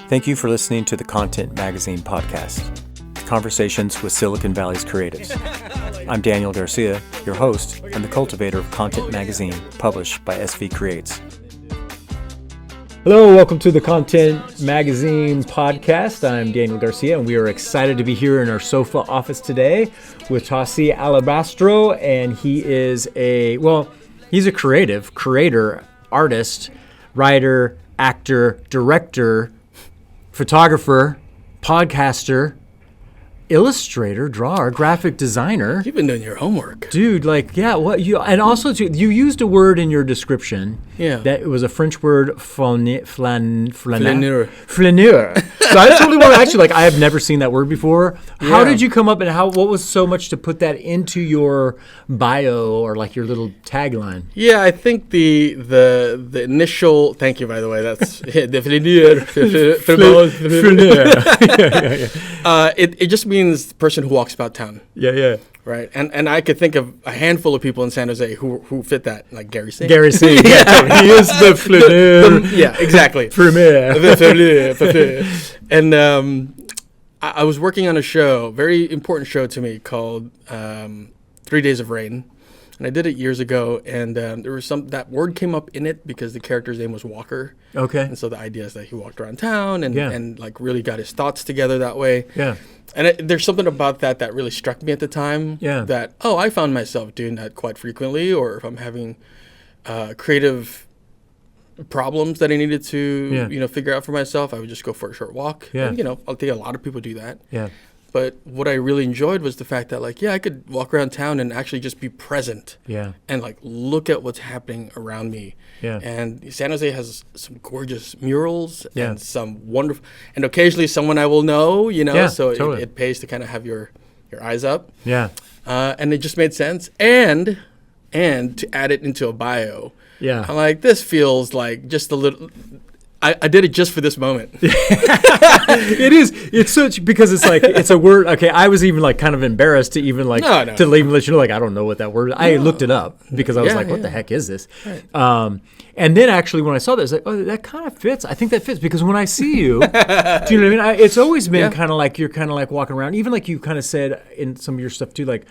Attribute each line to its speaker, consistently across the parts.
Speaker 1: Thank you for listening to the Content Magazine podcast, Conversations with Silicon Valley's Creatives. I'm Daniel Garcia, your host and the cultivator of Content Magazine, published by SV Creates. Hello, welcome to the Content Magazine podcast. I'm Daniel Garcia, and we are excited to be here in our sofa office today with Tasi Alabastro, and he's a creator, artist, writer, actor, director, photographer, podcaster, illustrator, drawer, graphic designer.
Speaker 2: You've been doing your homework.
Speaker 1: Dude, and also you used a word in your description.
Speaker 2: Yeah.
Speaker 1: That it was a French word, flâneur. So I totally want to actually, I have never seen that word before. How did you come up and what was so much to put that into your bio or your little tagline?
Speaker 2: Yeah, I think the initial, thank you, by the way, that's the flâneur. It just means person who walks about town.
Speaker 1: Yeah.
Speaker 2: Right, and I could think of a handful of people in San Jose who fit that, like Gary Shen.
Speaker 1: Gary Shen, yeah, he is the flâneur.
Speaker 2: Yeah, exactly.
Speaker 1: Flâneur.
Speaker 2: And I was working on a show, very important show to me, called 3 Days of Rain, and I did it years ago. And there was that word came up in it because the character's name was Walker. Okay. And so the idea is that he walked around town and really got his thoughts together that way.
Speaker 1: Yeah.
Speaker 2: And there's something about that really struck me at the time. Yeah. That, I found myself doing that quite frequently, or if I'm having creative problems that I needed to, figure out for myself, I would just go for a short walk. Yeah. And, I think a lot of people do that. Yeah. But what I really enjoyed was the fact that, I could walk around town and actually just be present. Yeah. And, look at what's happening around me. Yeah. And San Jose has some gorgeous murals and some wonderful, and occasionally someone I will know, so totally. It pays to kind of have your eyes up. Yeah. And it just made sense. And to add it into a bio. Yeah. I'm like, this feels like just a little... I did it just for this moment.
Speaker 1: It is. It's such, because it's a word. Okay, I was even kind of embarrassed to even to even let you know, I don't know what that word is. I looked it up because I was what the heck is this? Right. And then actually when I saw this, that kind of fits. I think that fits because when I see you, do you know what I mean? It's always been kind of you're kind of walking around, even you kind of said in some of your stuff too, I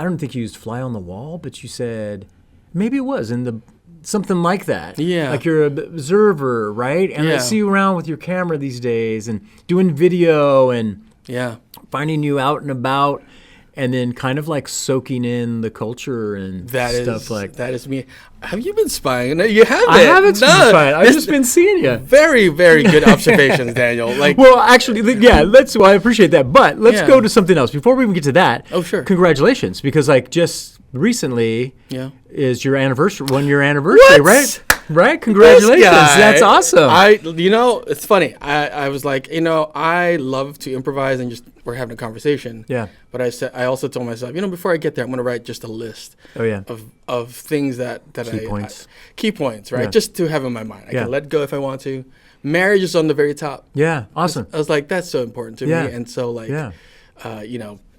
Speaker 1: don't think you used fly on the wall, but you said, maybe it was in the, something like that. Yeah. You're an observer, right? And I see you around with your camera these days and doing video and finding you out and about and then kind of soaking in the culture and stuff like that.
Speaker 2: That is me. Have you been spying? No, you haven't.
Speaker 1: I haven't been spying. I've just been seeing you.
Speaker 2: Very, very good observations, Daniel.
Speaker 1: Well, actually, I appreciate that. But let's go to something else. Before we even get to that,
Speaker 2: sure.
Speaker 1: Congratulations, because just recently is your anniversary, 1 year anniversary, right? Right? Congratulations. That's awesome.
Speaker 2: It's funny. I was I love to improvise and we're having a conversation. Yeah. But I also told myself, before I get there, I'm going to write just a list of things that key points, right? Yeah. Just to have in my mind. I can let go if I want to. Marriage is on the very top.
Speaker 1: Yeah. Awesome.
Speaker 2: I was that's so important to me. And so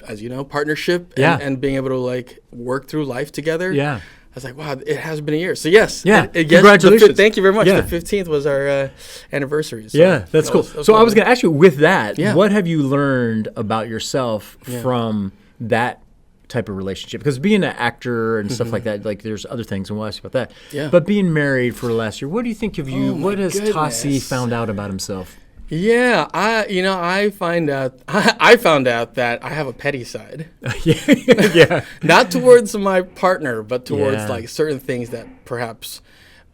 Speaker 2: as you know, partnership and being able to work through life together. Yeah. I was wow, it has been a year. So yes. Yeah.
Speaker 1: Congratulations.
Speaker 2: Thank you very much. Yeah. The 15th was our anniversary. So
Speaker 1: that's cool. So I was going to ask you with that, what have you learned about yourself from that type of relationship? Because being an actor and stuff like that, there's other things, and we'll ask you about that. Yeah. But being married for the last year, what do you think of you? What has Tasi found out about himself?
Speaker 2: Yeah, I found out that I have a petty side.
Speaker 1: Yeah.
Speaker 2: Not towards my partner, but towards certain things that perhaps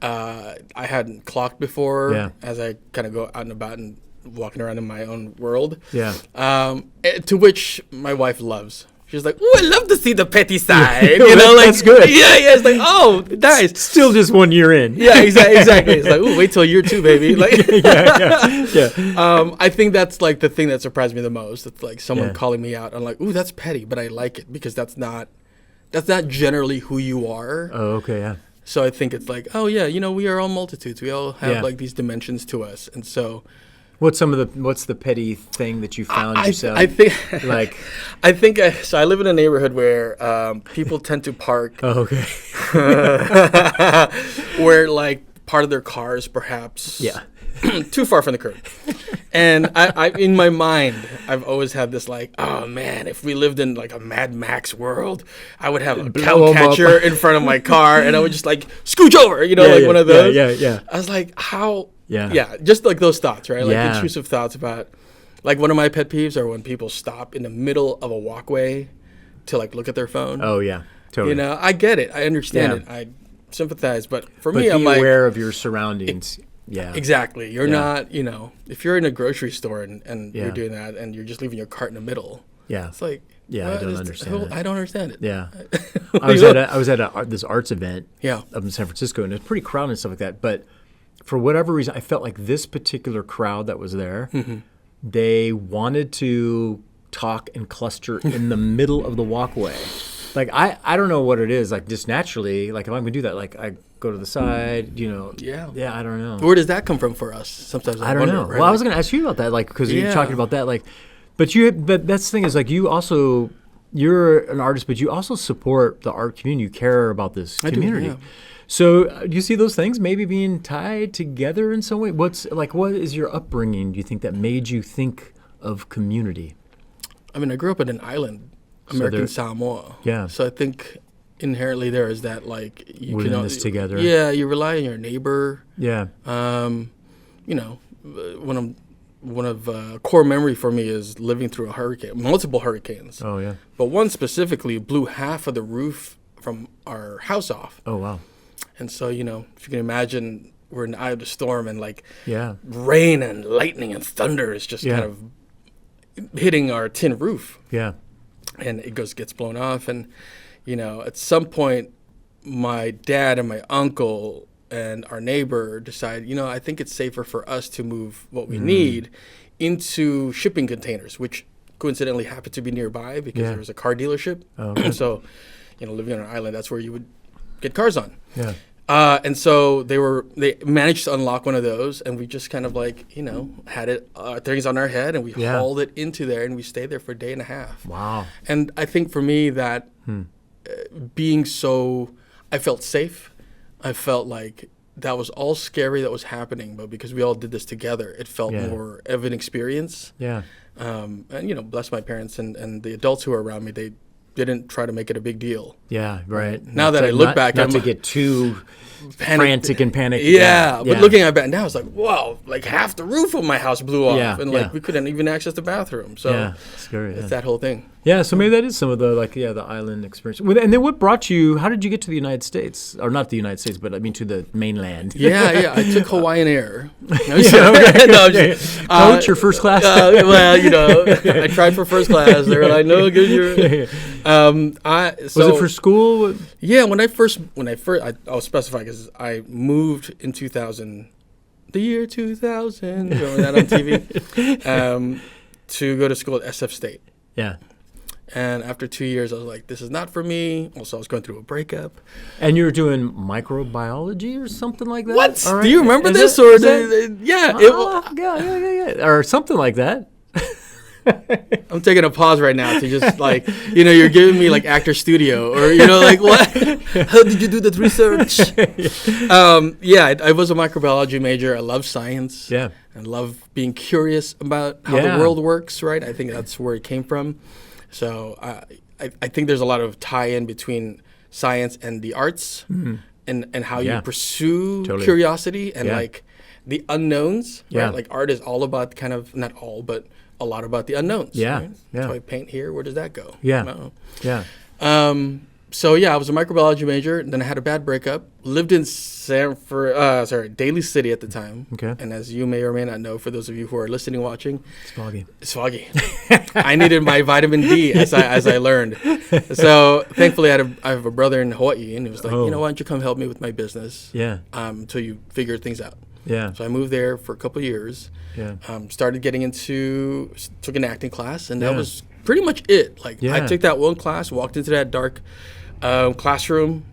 Speaker 2: I hadn't clocked before as I kind of go out and about and walking around in my own world. Yeah. To which my wife loves. She's like, "Oh, I love to see the petty side."
Speaker 1: That's good.
Speaker 2: Yeah. It's oh, nice.
Speaker 1: Still just 1 year in.
Speaker 2: Yeah, exactly. It's "Oh, wait till year 2, baby." Yeah. I think that's the thing that surprised me the most. It's someone calling me out. I'm "Ooh, that's petty," but I like it because that's not generally who you are. Oh, okay, yeah. So I think it's "Oh, yeah, we are all multitudes. We all have these dimensions to us," and so.
Speaker 1: What's the petty thing that you found yourself?
Speaker 2: I think so I live in a neighborhood where people tend to park.
Speaker 1: Oh, okay.
Speaker 2: Where part of their cars perhaps too far from the curb. And I in my mind, I've always had this like, oh man, if we lived in like a Mad Max world, I would have a cow catcher in front of my car, and I would just like scooch over, one of those.
Speaker 1: Yeah.
Speaker 2: I was like, how? Yeah, just like those thoughts, right? Like intrusive thoughts about, like one of my pet peeves are when people stop in the middle of a walkway to like look at their phone.
Speaker 1: Oh yeah, totally.
Speaker 2: I get it, I understand it, I sympathize, but for me, I'm like,
Speaker 1: be aware of your surroundings. Yeah,
Speaker 2: exactly. You're not, if you're in a grocery store and you're doing that and you're just leaving your cart in the middle.
Speaker 1: Yeah,
Speaker 2: it's like,
Speaker 1: I don't understand it.
Speaker 2: I don't understand it.
Speaker 1: Yeah, I was at this arts event. Up in San Francisco, and it's pretty crowded and stuff like that. But for whatever reason, I felt like this particular crowd that was there, they wanted to talk and cluster in the middle of the walkway. Like, I don't know what it is. Like, just naturally, like, if I'm going to do that, like, I go to the side, Yeah, I don't know.
Speaker 2: Where does that come from for us? Sometimes I
Speaker 1: don't
Speaker 2: wonder,
Speaker 1: know.
Speaker 2: Right?
Speaker 1: Well, I was going to ask you about that, like, because you're talking about that, like, but that's the thing is, like, you're an artist, but you also support the art community. You care about this community. I do, yeah. So do you see those things maybe being tied together in some way? What is your upbringing, do you think, that made you think of community?
Speaker 2: I mean, I grew up in an island, American Samoa.
Speaker 1: Yeah.
Speaker 2: So I think inherently there is that, like,
Speaker 1: we're in this together.
Speaker 2: Yeah, you rely on your neighbor.
Speaker 1: Yeah.
Speaker 2: One of core memory for me is living through a hurricane, multiple hurricanes.
Speaker 1: Oh yeah.
Speaker 2: But one specifically blew half of the roof from our house off.
Speaker 1: Oh wow.
Speaker 2: And so, if you can imagine, we're in the eye of the storm, and like rain and lightning and thunder is just kind of hitting our tin roof.
Speaker 1: Yeah.
Speaker 2: And it gets blown off. And, at some point, my dad and my uncle and our neighbor decide, I think it's safer for us to move what we need into shipping containers, which coincidentally happened to be nearby because there was a car dealership. Oh, okay. So, living on an island, that's where you would get cars on.
Speaker 1: Yeah.
Speaker 2: And so they managed to unlock one of those, and we just kind of like, had it things on our head, and we hauled it into there, and we stayed there for a day and a half.
Speaker 1: Wow.
Speaker 2: And I think for me that I felt safe. I felt like that was all scary that was happening, but because we all did this together, it felt more of an experience.
Speaker 1: Yeah.
Speaker 2: And, bless my parents and the adults who were around me, they didn't try to make it a big deal.
Speaker 1: Yeah, right.
Speaker 2: Now that I look back,
Speaker 1: not to get too frantic and panicked.
Speaker 2: Yeah, but looking at it now, it's like, wow, like half the roof of my house blew off, and like we couldn't even access the bathroom. So
Speaker 1: scary.
Speaker 2: It's that whole thing.
Speaker 1: Yeah, so maybe that is some of the the island experience. And then what brought you? How did you get to the United States, or not the United States, but I mean to the mainland?
Speaker 2: I took Hawaiian Air.
Speaker 1: Coach or first class?
Speaker 2: I tried for first class. They were like, no, give you.
Speaker 1: Was it for school?
Speaker 2: Yeah, when I first, I'll specify because I moved in 2000, the year 2000. Remember that on TV? To go to school at SF State.
Speaker 1: Yeah.
Speaker 2: And after 2 years, I was like, this is not for me. Also, I was going through a breakup.
Speaker 1: And you were doing microbiology or something like that?
Speaker 2: What?
Speaker 1: Right.
Speaker 2: Do you remember this?
Speaker 1: Yeah. Or something like that.
Speaker 2: I'm taking a pause right now to just like, you're giving me like actor studio or, like what? How did you do that research? I was a microbiology major. I love science.
Speaker 1: Yeah.
Speaker 2: I love being curious about how the world works, right? I think that's where it came from. So I think there's a lot of tie-in between science and the arts and how you pursue curiosity and like the unknowns, right? Like art is all about kind of, not all, but a lot about the unknowns.
Speaker 1: Yeah.
Speaker 2: Right? So I paint here. Where does that go?
Speaker 1: Yeah. Yeah.
Speaker 2: So I was a microbiology major, and then I had a bad breakup. Lived in Daly City at the time. Okay. And as you may or may not know, for those of you who are listening, watching, it's foggy. I needed my vitamin D, as I learned. So thankfully, I have a brother in Hawaii, and he was like, why don't you come help me with my business?
Speaker 1: Yeah.
Speaker 2: Until you figure things out.
Speaker 1: Yeah.
Speaker 2: So I moved there for a couple of years.
Speaker 1: Yeah.
Speaker 2: Started getting took an acting class, and that was pretty much it. Like I took that one class, walked into that dark classroom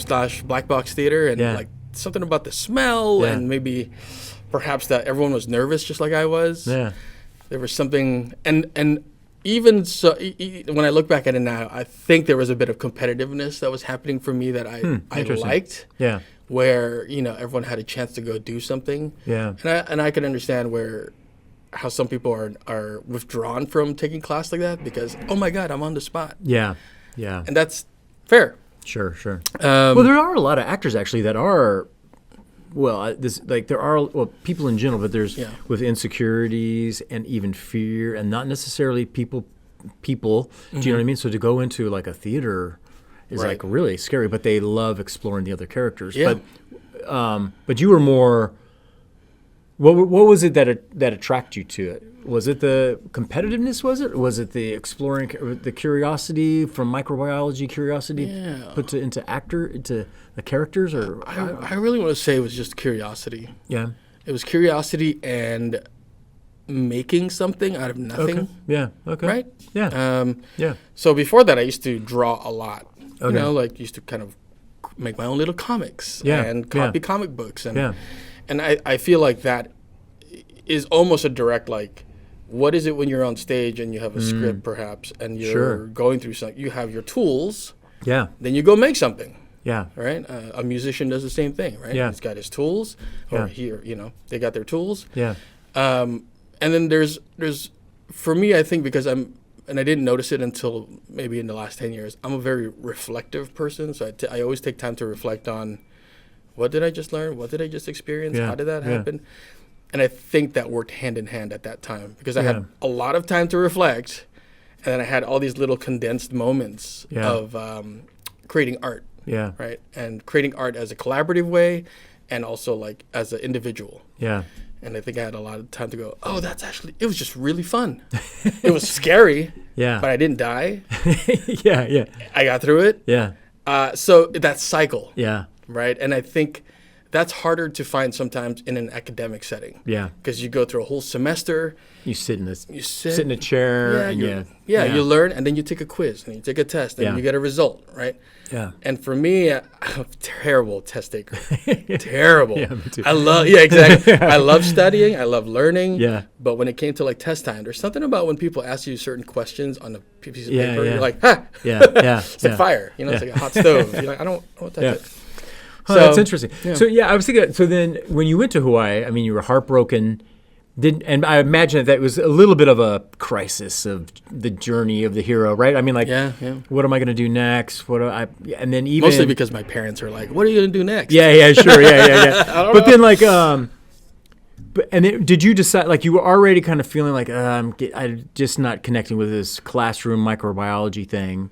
Speaker 2: / black box theater, and like something about the smell and maybe perhaps that everyone was nervous just like I was.
Speaker 1: Yeah.
Speaker 2: There was something, and even so, when I look back at it now, I think there was a bit of competitiveness that was happening for me that I liked.
Speaker 1: Yeah.
Speaker 2: Where everyone had a chance to go do something.
Speaker 1: Yeah.
Speaker 2: And I could understand where how some people are withdrawn from taking class like that because, oh my God, I'm on the spot.
Speaker 1: Yeah.
Speaker 2: And that's fair.
Speaker 1: Sure. Well, there are a lot of actors actually that are, there are people in general, but there's with insecurities and even fear, and not necessarily people. Do you know what I mean? So to go into like a theater is like really scary, but they love exploring the other characters.
Speaker 2: Yeah.
Speaker 1: But you were more. What was it that attracted you to it? Was it the competitiveness? Was it the exploring, the curiosity from microbiology curiosity put into the characters? Or
Speaker 2: I really want to say it was just curiosity.
Speaker 1: Yeah,
Speaker 2: it was curiosity and making something out of nothing.
Speaker 1: Okay. Yeah. Okay.
Speaker 2: Right.
Speaker 1: Yeah.
Speaker 2: So before that, I used to draw a lot.
Speaker 1: Okay.
Speaker 2: You know, like used to kind of make my own little comics and copy comic books and I feel like that is almost a direct, like, what is it when you're on stage and you have a script perhaps and you're going through something, you have your tools, then you go make something.
Speaker 1: Yeah.
Speaker 2: Right? A musician does the same thing, right?
Speaker 1: Yeah.
Speaker 2: He's got his tools, or they got their tools.
Speaker 1: Yeah.
Speaker 2: And then there's for me, I think because and I didn't notice it until maybe in the last 10 years, I'm a very reflective person. So I always take time to reflect on, what did I just learn? What did I just experience? How did that happen? And I think that worked hand in hand at that time because I had a lot of time to reflect, and then I had all these little condensed moments of creating art.
Speaker 1: Yeah.
Speaker 2: Right. And creating art as a collaborative way, and also like as an individual.
Speaker 1: Yeah.
Speaker 2: And I think I had a lot of time to go, oh, it was just really fun. It was scary. But I didn't die.
Speaker 1: Yeah.
Speaker 2: I got through it.
Speaker 1: Yeah.
Speaker 2: So that cycle.
Speaker 1: Yeah.
Speaker 2: Right. And I think that's harder to find sometimes in an academic setting.
Speaker 1: Yeah.
Speaker 2: Because you go through a whole semester.
Speaker 1: You sit in a chair.
Speaker 2: You learn, and then you take a quiz, and you take a test, and you get a result, right?
Speaker 1: Yeah.
Speaker 2: And for me, I'm a terrible test taker. Terrible.
Speaker 1: Yeah, me too.
Speaker 2: Exactly. I love studying. I love learning.
Speaker 1: Yeah.
Speaker 2: But when it came to like test time, there's something about when people ask you certain questions on a piece of paper, you're like, ha!
Speaker 1: Yeah.
Speaker 2: It's like fire. You know, it's like a hot stove. You're like, I don't touch it.
Speaker 1: Oh, that's interesting. Yeah. So I was thinking. So then, when you went to Hawaii, I mean, you were heartbroken. And I imagine that was a little bit of a crisis of the journey of the hero, right? I mean, like, what am I going to do next? And then even
Speaker 2: mostly because my parents were like, "What are you going to do next?"
Speaker 1: Yeah, sure, yeah. But then, like, did you decide? Like, you were already kind of feeling like I'm just not connecting with this classroom microbiology thing.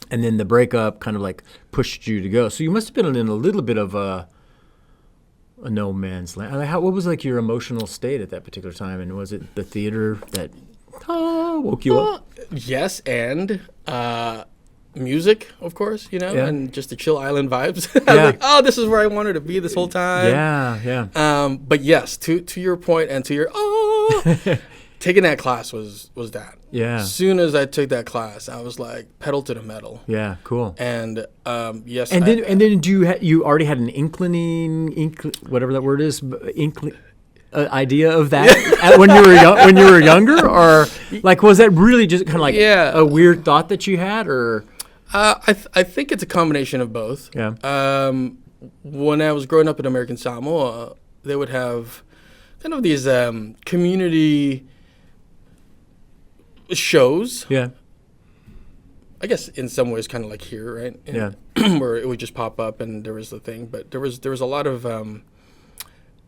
Speaker 1: And then the breakup kind of like pushed you to go. So you must have been in a little bit of a no man's land. What was like your emotional state at that particular time? And was it the theater that woke you up?
Speaker 2: Yes, and music, of course, and just the chill island vibes. I was like, oh, this is where I wanted to be this whole time.
Speaker 1: Yeah.
Speaker 2: But yes, to your point and to your taking that class was that.
Speaker 1: Yeah.
Speaker 2: As soon as I took that class, I was like pedal to the metal.
Speaker 1: Yeah, cool.
Speaker 2: And yes.
Speaker 1: And then you already had an whatever that word is, idea of that when you were younger, or like was that really just kind of like a weird thought that you had, or?
Speaker 2: I think it's a combination of both.
Speaker 1: Yeah.
Speaker 2: When I was growing up in American Samoa, they would have kind of these community shows.
Speaker 1: Yeah.
Speaker 2: I guess in some ways kind of like here, right? Where it would just pop up and there was the thing, but there was a lot of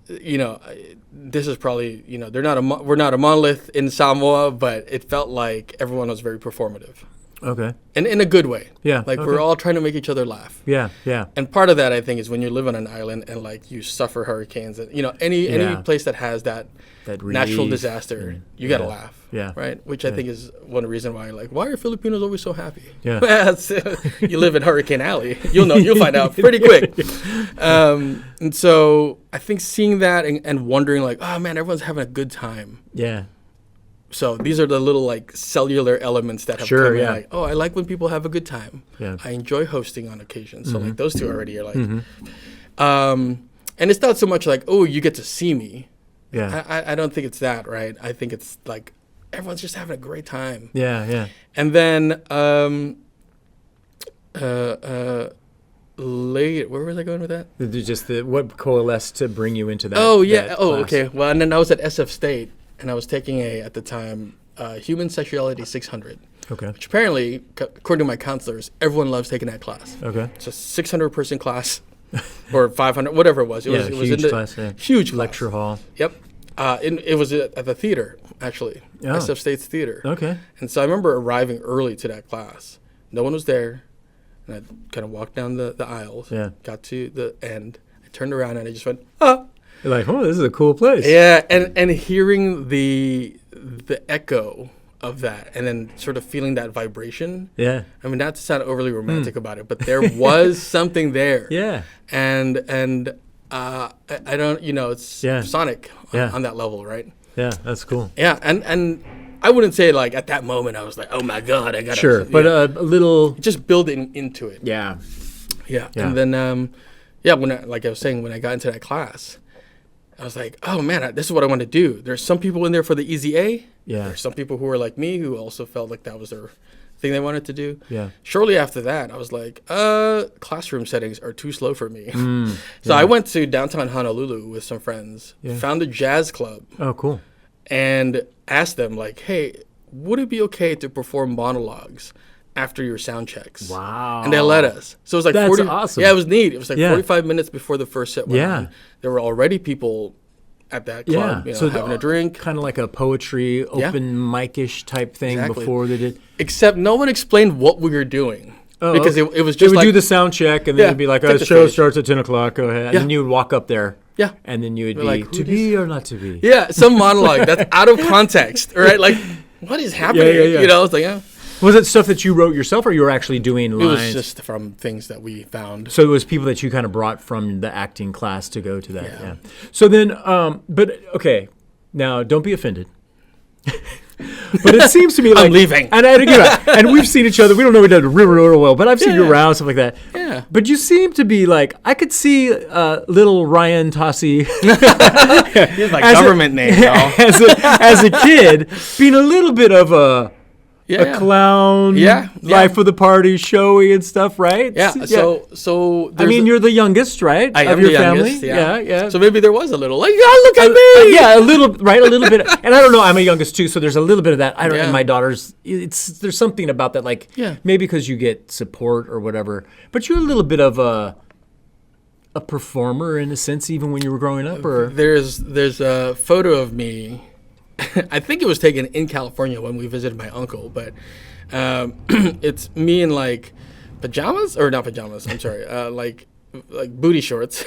Speaker 2: this is probably, we're not a monolith in Samoa, but it felt like everyone was very performative.
Speaker 1: Okay.
Speaker 2: And in a good way.
Speaker 1: Yeah.
Speaker 2: Like we're all trying to make each other laugh.
Speaker 1: Yeah.
Speaker 2: And part of that, I think, is when you live on an island and like you suffer hurricanes and any place that has that natural disaster, you gotta laugh.
Speaker 1: Yeah.
Speaker 2: Right. Which I think is one reason why why are Filipinos always so happy?
Speaker 1: Yeah.
Speaker 2: You live in Hurricane Alley, you'll find out pretty quick. And so I think seeing that and wondering like, oh man, everyone's having a good time.
Speaker 1: Yeah.
Speaker 2: So these are the little like cellular elements that have come in. Like, oh, I like when people have a good time.
Speaker 1: Yeah.
Speaker 2: I enjoy hosting on occasion. So like those two already are like, and it's not so much like, oh, you get to see me.
Speaker 1: Yeah.
Speaker 2: I don't think it's that, right? I think it's like everyone's just having a great time.
Speaker 1: Yeah.
Speaker 2: And then late, where was I going with that?
Speaker 1: Just what coalesced to bring you into that.
Speaker 2: Oh yeah.
Speaker 1: That
Speaker 2: class.
Speaker 1: Okay.
Speaker 2: Well, and then I was at SF State. and I was taking at the time, Human Sexuality 600.
Speaker 1: Okay.
Speaker 2: Which apparently, according to my counselors, everyone loves taking that class.
Speaker 1: Okay.
Speaker 2: It's a 600-person class, or 500, whatever it was. It was
Speaker 1: huge
Speaker 2: in the
Speaker 1: class. Yeah.
Speaker 2: Huge
Speaker 1: lecture hall.
Speaker 2: Yep. It was at the theater, actually. SF State's theater.
Speaker 1: Okay.
Speaker 2: And so I remember arriving early to that class. No one was there. And I kind of walked down the aisles. Yeah. Got to the end. I turned around and I just went, ah.
Speaker 1: You're like, oh, this is a cool place.
Speaker 2: Yeah. And hearing the echo of that and then sort of feeling that vibration.
Speaker 1: Yeah.
Speaker 2: I mean, not to sound overly romantic about it, but there was something there.
Speaker 1: Yeah.
Speaker 2: And I don't, it's sonic on that level, right?
Speaker 1: Yeah, that's cool.
Speaker 2: Yeah, and I wouldn't say like at that moment I was like, oh my God, I got to.
Speaker 1: Sure, but a little.
Speaker 2: Just building into it.
Speaker 1: Yeah.
Speaker 2: And then, when I was saying, when I got into that class, I was like, oh man, this is what I want to do. There's some people in there for the easy A. Yeah. There's some people who are like me who also felt like that was their thing they wanted to do. Yeah. Shortly after that, I was like, classroom settings are too slow for me. So I went to downtown Honolulu with some friends, found a jazz club.
Speaker 1: Oh, cool.
Speaker 2: And asked them like, hey, would it be okay to perform monologues after your sound checks?
Speaker 1: Wow.
Speaker 2: And they let us. So it was like
Speaker 1: that's 40. Awesome.
Speaker 2: Yeah, it was neat. It was like 45 minutes before the first set went on. There were already people at that club, so having a drink.
Speaker 1: Kind of like a poetry, open mic-ish type thing before they did.
Speaker 2: Except no one explained what we were doing. Oh, because it was just
Speaker 1: they would do the sound check, and then it'd be like, the show starts at 10 o'clock, go ahead. And then you would walk up there. Yeah. And then you would be like, to be or not to be?
Speaker 2: Yeah, some monologue that's out of context, right? Like, what is happening? It's like,
Speaker 1: Was it stuff that you wrote yourself, or you were actually doing lines?
Speaker 2: It was just from things that we found.
Speaker 1: So it was people that you kind of brought from the acting class to go to that. Yeah. So then, but okay, now don't be offended. But it seems to me like
Speaker 2: I'm leaving,
Speaker 1: and we've seen each other. We don't know each other real well, but I've seen you around, stuff like that.
Speaker 2: Yeah.
Speaker 1: But you seem to be like, I could see little Ryan Tasi.
Speaker 2: He's my government name, y'all.
Speaker 1: As a kid, being a little bit of a clown, life of the party, showy and stuff, right?
Speaker 2: Yeah. So
Speaker 1: I mean, you're the youngest, right?
Speaker 2: I am
Speaker 1: your
Speaker 2: the
Speaker 1: family.
Speaker 2: Youngest, yeah. So maybe there was a little like, look at me.
Speaker 1: A little bit. And I don't know. I'm a youngest too, so there's a little bit of that. I don't. And my daughters, there's something about that, like maybe because you get support or whatever. But you're a little bit of a performer in a sense, even when you were growing up. Or
Speaker 2: there's a photo of me. I think it was taken in California when we visited my uncle, but it's me in like pajamas, or not pajamas. I'm sorry, like booty shorts,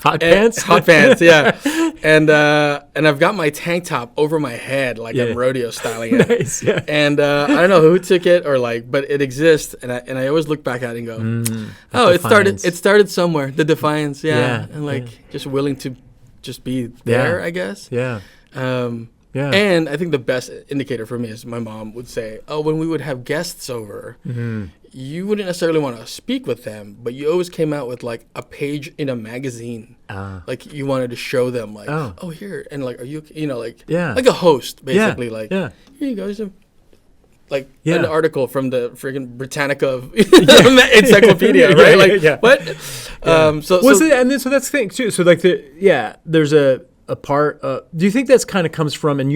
Speaker 1: hot
Speaker 2: pants, yeah. And I've got my tank top over my head, like I'm rodeo styling it.
Speaker 1: Nice, yeah.
Speaker 2: And I don't know who took it or like, but it exists, and I always look back at it and go, oh,
Speaker 1: Defiance.
Speaker 2: it started somewhere. The Defiance, and like just willing to. Just be there, I guess.
Speaker 1: Yeah.
Speaker 2: And I think the best indicator for me is my mom would say, oh, when we would have guests over, you wouldn't necessarily want to speak with them, but you always came out with like a page in a magazine. Like you wanted to show them like, oh, here. And like, are you, like a host, basically. Like, here you go. Like an article from the friggin' Britannica encyclopedia, right? Like what?
Speaker 1: So that's the thing too. So like there's a part. Do you think that's kind of comes from and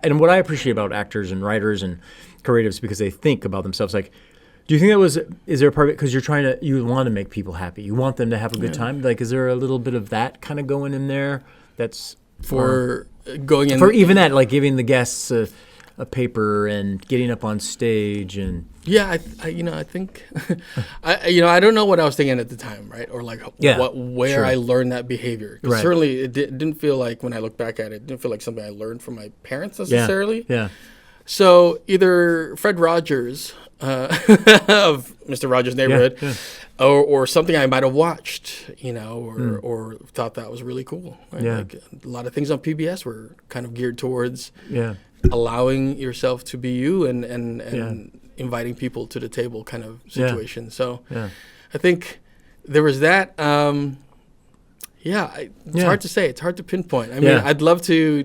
Speaker 1: and what I appreciate about actors and writers and creatives because they think about themselves. Like, do you think is there a part of it because you want to make people happy? You want them to have a good time. Like, is there a little bit of that kind of going in there? That's
Speaker 2: for going in
Speaker 1: for even that, like giving the guests a paper and getting up on stage and
Speaker 2: I think I don't know what I was thinking at the time, right? Or like where I learned that behavior. Right. Certainly it didn't feel like when I look back at it, it didn't feel like something I learned from my parents necessarily.
Speaker 1: Yeah.
Speaker 2: So either Fred Rogers of Mr. Rogers' Neighborhood or something I might have watched, or thought that was really cool. Right?
Speaker 1: Yeah.
Speaker 2: Like a lot of things on PBS were kind of geared towards allowing yourself to be you and inviting people to the table kind of situation. So I think there was that. It's hard to say. It's hard to pinpoint. I mean, I'd love to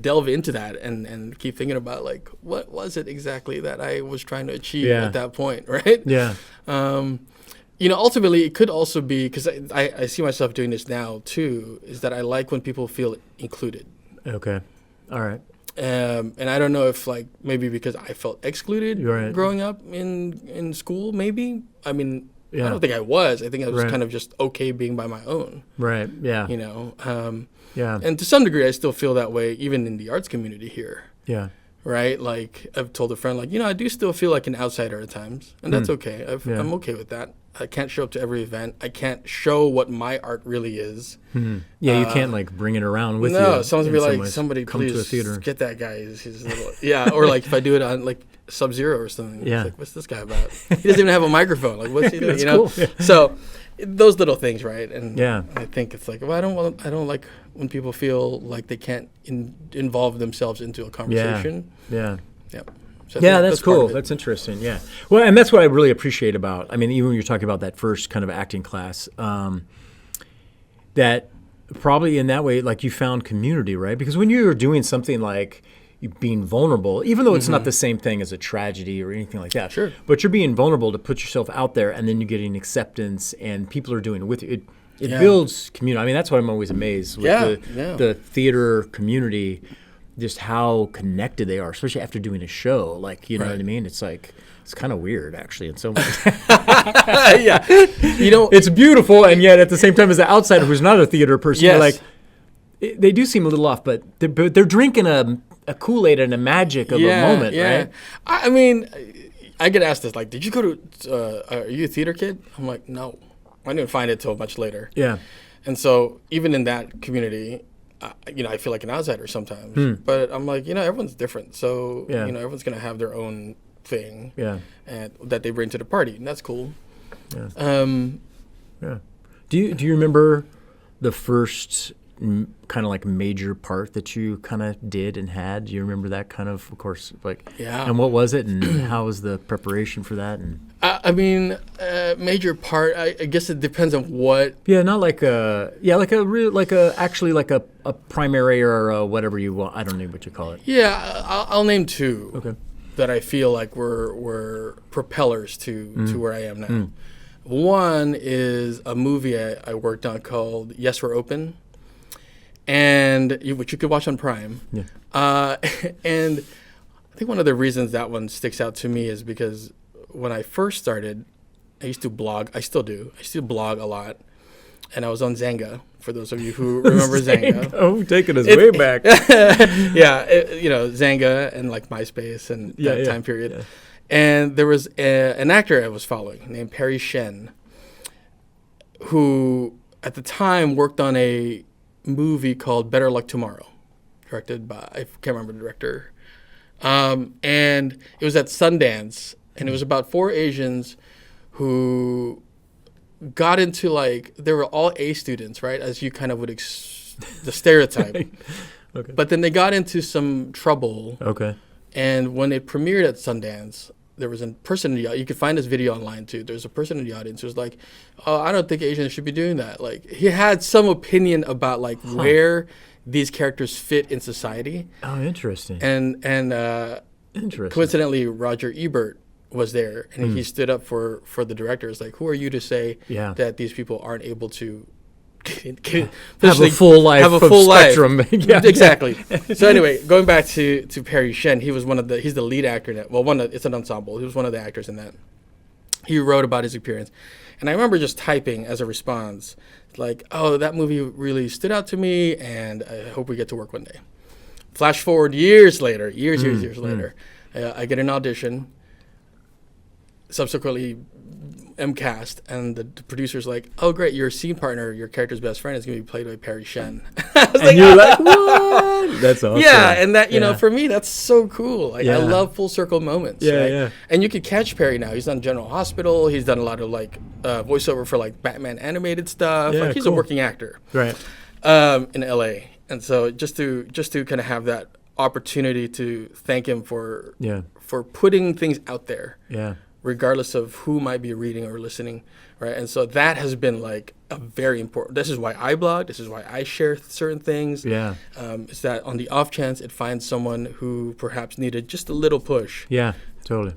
Speaker 2: delve into that and keep thinking about like what was it exactly that I was trying to achieve at that point, right?
Speaker 1: Yeah.
Speaker 2: Ultimately, it could also be because I see myself doing this now too. Is that I like when people feel included.
Speaker 1: Okay. All right.
Speaker 2: And I don't know if like maybe because I felt excluded growing up in school. Maybe I mean I don't think I was. I think I was kind of just okay being by my own.
Speaker 1: Right. Yeah.
Speaker 2: You know. And to some degree, I still feel that way even in the arts community here.
Speaker 1: Yeah.
Speaker 2: Right. Like I've told a friend, like I do still feel like an outsider at times, and that's okay. I'm okay with that. I can't show up to every event. I can't show what my art really is.
Speaker 1: Mm-hmm. Yeah, you can't like bring it around with you.
Speaker 2: No, someone's gonna be like, somebody
Speaker 1: come
Speaker 2: please
Speaker 1: to a theater.
Speaker 2: Get that guy. He's a little, or like if I do it on like Sub-Zero or something. It's like, what's this guy about? He doesn't even have a microphone. Like, what's he doing?
Speaker 1: Cool. Yeah.
Speaker 2: So those little things, right? And
Speaker 1: I
Speaker 2: think it's like, well, I don't like when people feel like they can't involve themselves into a conversation.
Speaker 1: Yeah.
Speaker 2: So
Speaker 1: that's cool. That's interesting. Yeah. Well, and that's what I really appreciate about, I mean, even when you're talking about that first kind of acting class, that probably in that way, like you found community, right? Because when you're doing something like being vulnerable, even though it's not the same thing as a tragedy or anything like that, but you're being vulnerable to put yourself out there, and then you're getting acceptance, and people are doing it with you. It builds community. I mean, that's why I'm always amazed with the theater community, just how connected they are, especially after doing a show. Like, you know what I mean? It's like, it's kind of weird, actually, in some ways. It's beautiful, and yet at the same time, as the outsider who's not a theater person, you're like, they do seem a little off, but they're drinking a Kool-Aid and a magic of a moment, right?
Speaker 2: I mean, I get asked this, like, did you go to, are you a theater kid? I'm like, no. I didn't find it till much later. Yeah. And so even in that community, I feel like an outsider sometimes. But I'm like, everyone's different. So, everyone's going to have their own thing and that they bring to the party. And that's cool.
Speaker 1: Yeah. Do you remember the first kind of like major part that you kind of did and had? Do you remember that kind of course, like, and what was it, and how was the preparation for that? And
Speaker 2: I mean, major part, I guess it depends on what.
Speaker 1: Yeah, not like actually like a primary or a whatever you want. I don't know what you call it.
Speaker 2: Yeah, I'll name two that I feel like were propellers to where I am now. One is a movie I worked on called Yes, We're Open, and which you could watch on Prime. Yeah. And I think one of the reasons that one sticks out to me is because when I first started, I used to blog. I still do. I still blog a lot. And I was on Zanga, for those of you who remember Zanga.
Speaker 1: Oh, taking us way back.
Speaker 2: Zanga and like MySpace and that time period. Yeah. And there was an actor I was following named Perry Shen, who at the time worked on a movie called Better Luck Tomorrow, directed by, I can't remember the director. And it was at Sundance, and it was about 4 Asians who got into, like, they were all A students, right? As you kind of would, the stereotype. Okay. But then they got into some trouble. Okay. And when it premiered at Sundance, there was a person in the audience. You could find this video online too. There's a person in the audience who was like, "Oh, I don't think Asians should be doing that." Like, he had some opinion about like where these characters fit in society.
Speaker 1: Oh, interesting.
Speaker 2: And interesting. Coincidentally, Roger Ebert was there, and he stood up for the directors. Like, who are you to say that these people aren't able to
Speaker 1: have a full life, spectrum?
Speaker 2: Exactly. So anyway, going back to Perry Shen, he's the lead actor in it. Well, it's an ensemble. He was one of the actors in that. He wrote about his experience, and I remember just typing as a response, like, "Oh, that movie really stood out to me, and I hope we get to work one day." Flash forward years later, I get an audition. Subsequently, am cast, and the producer's like, "Oh, great, your scene partner, your character's best friend, is going to be played by Perry Shen." I was
Speaker 1: and you're like, "What?" That's awesome.
Speaker 2: Yeah, and that for me, that's so cool. Like, I love full circle moments. Yeah, right? Yeah. And you could catch Perry now. He's done General Hospital. He's done a lot of like voiceover for like Batman animated stuff. Yeah, like, he's a working actor, right? In LA, and so just to kind of have that opportunity to thank him for putting things out there. Yeah. Regardless of who might be reading or listening, right? And so that has been like a very important. This is why I blog. This is why I share certain things. Yeah, is that on the off chance it finds someone who perhaps needed just a little push.
Speaker 1: Yeah, totally.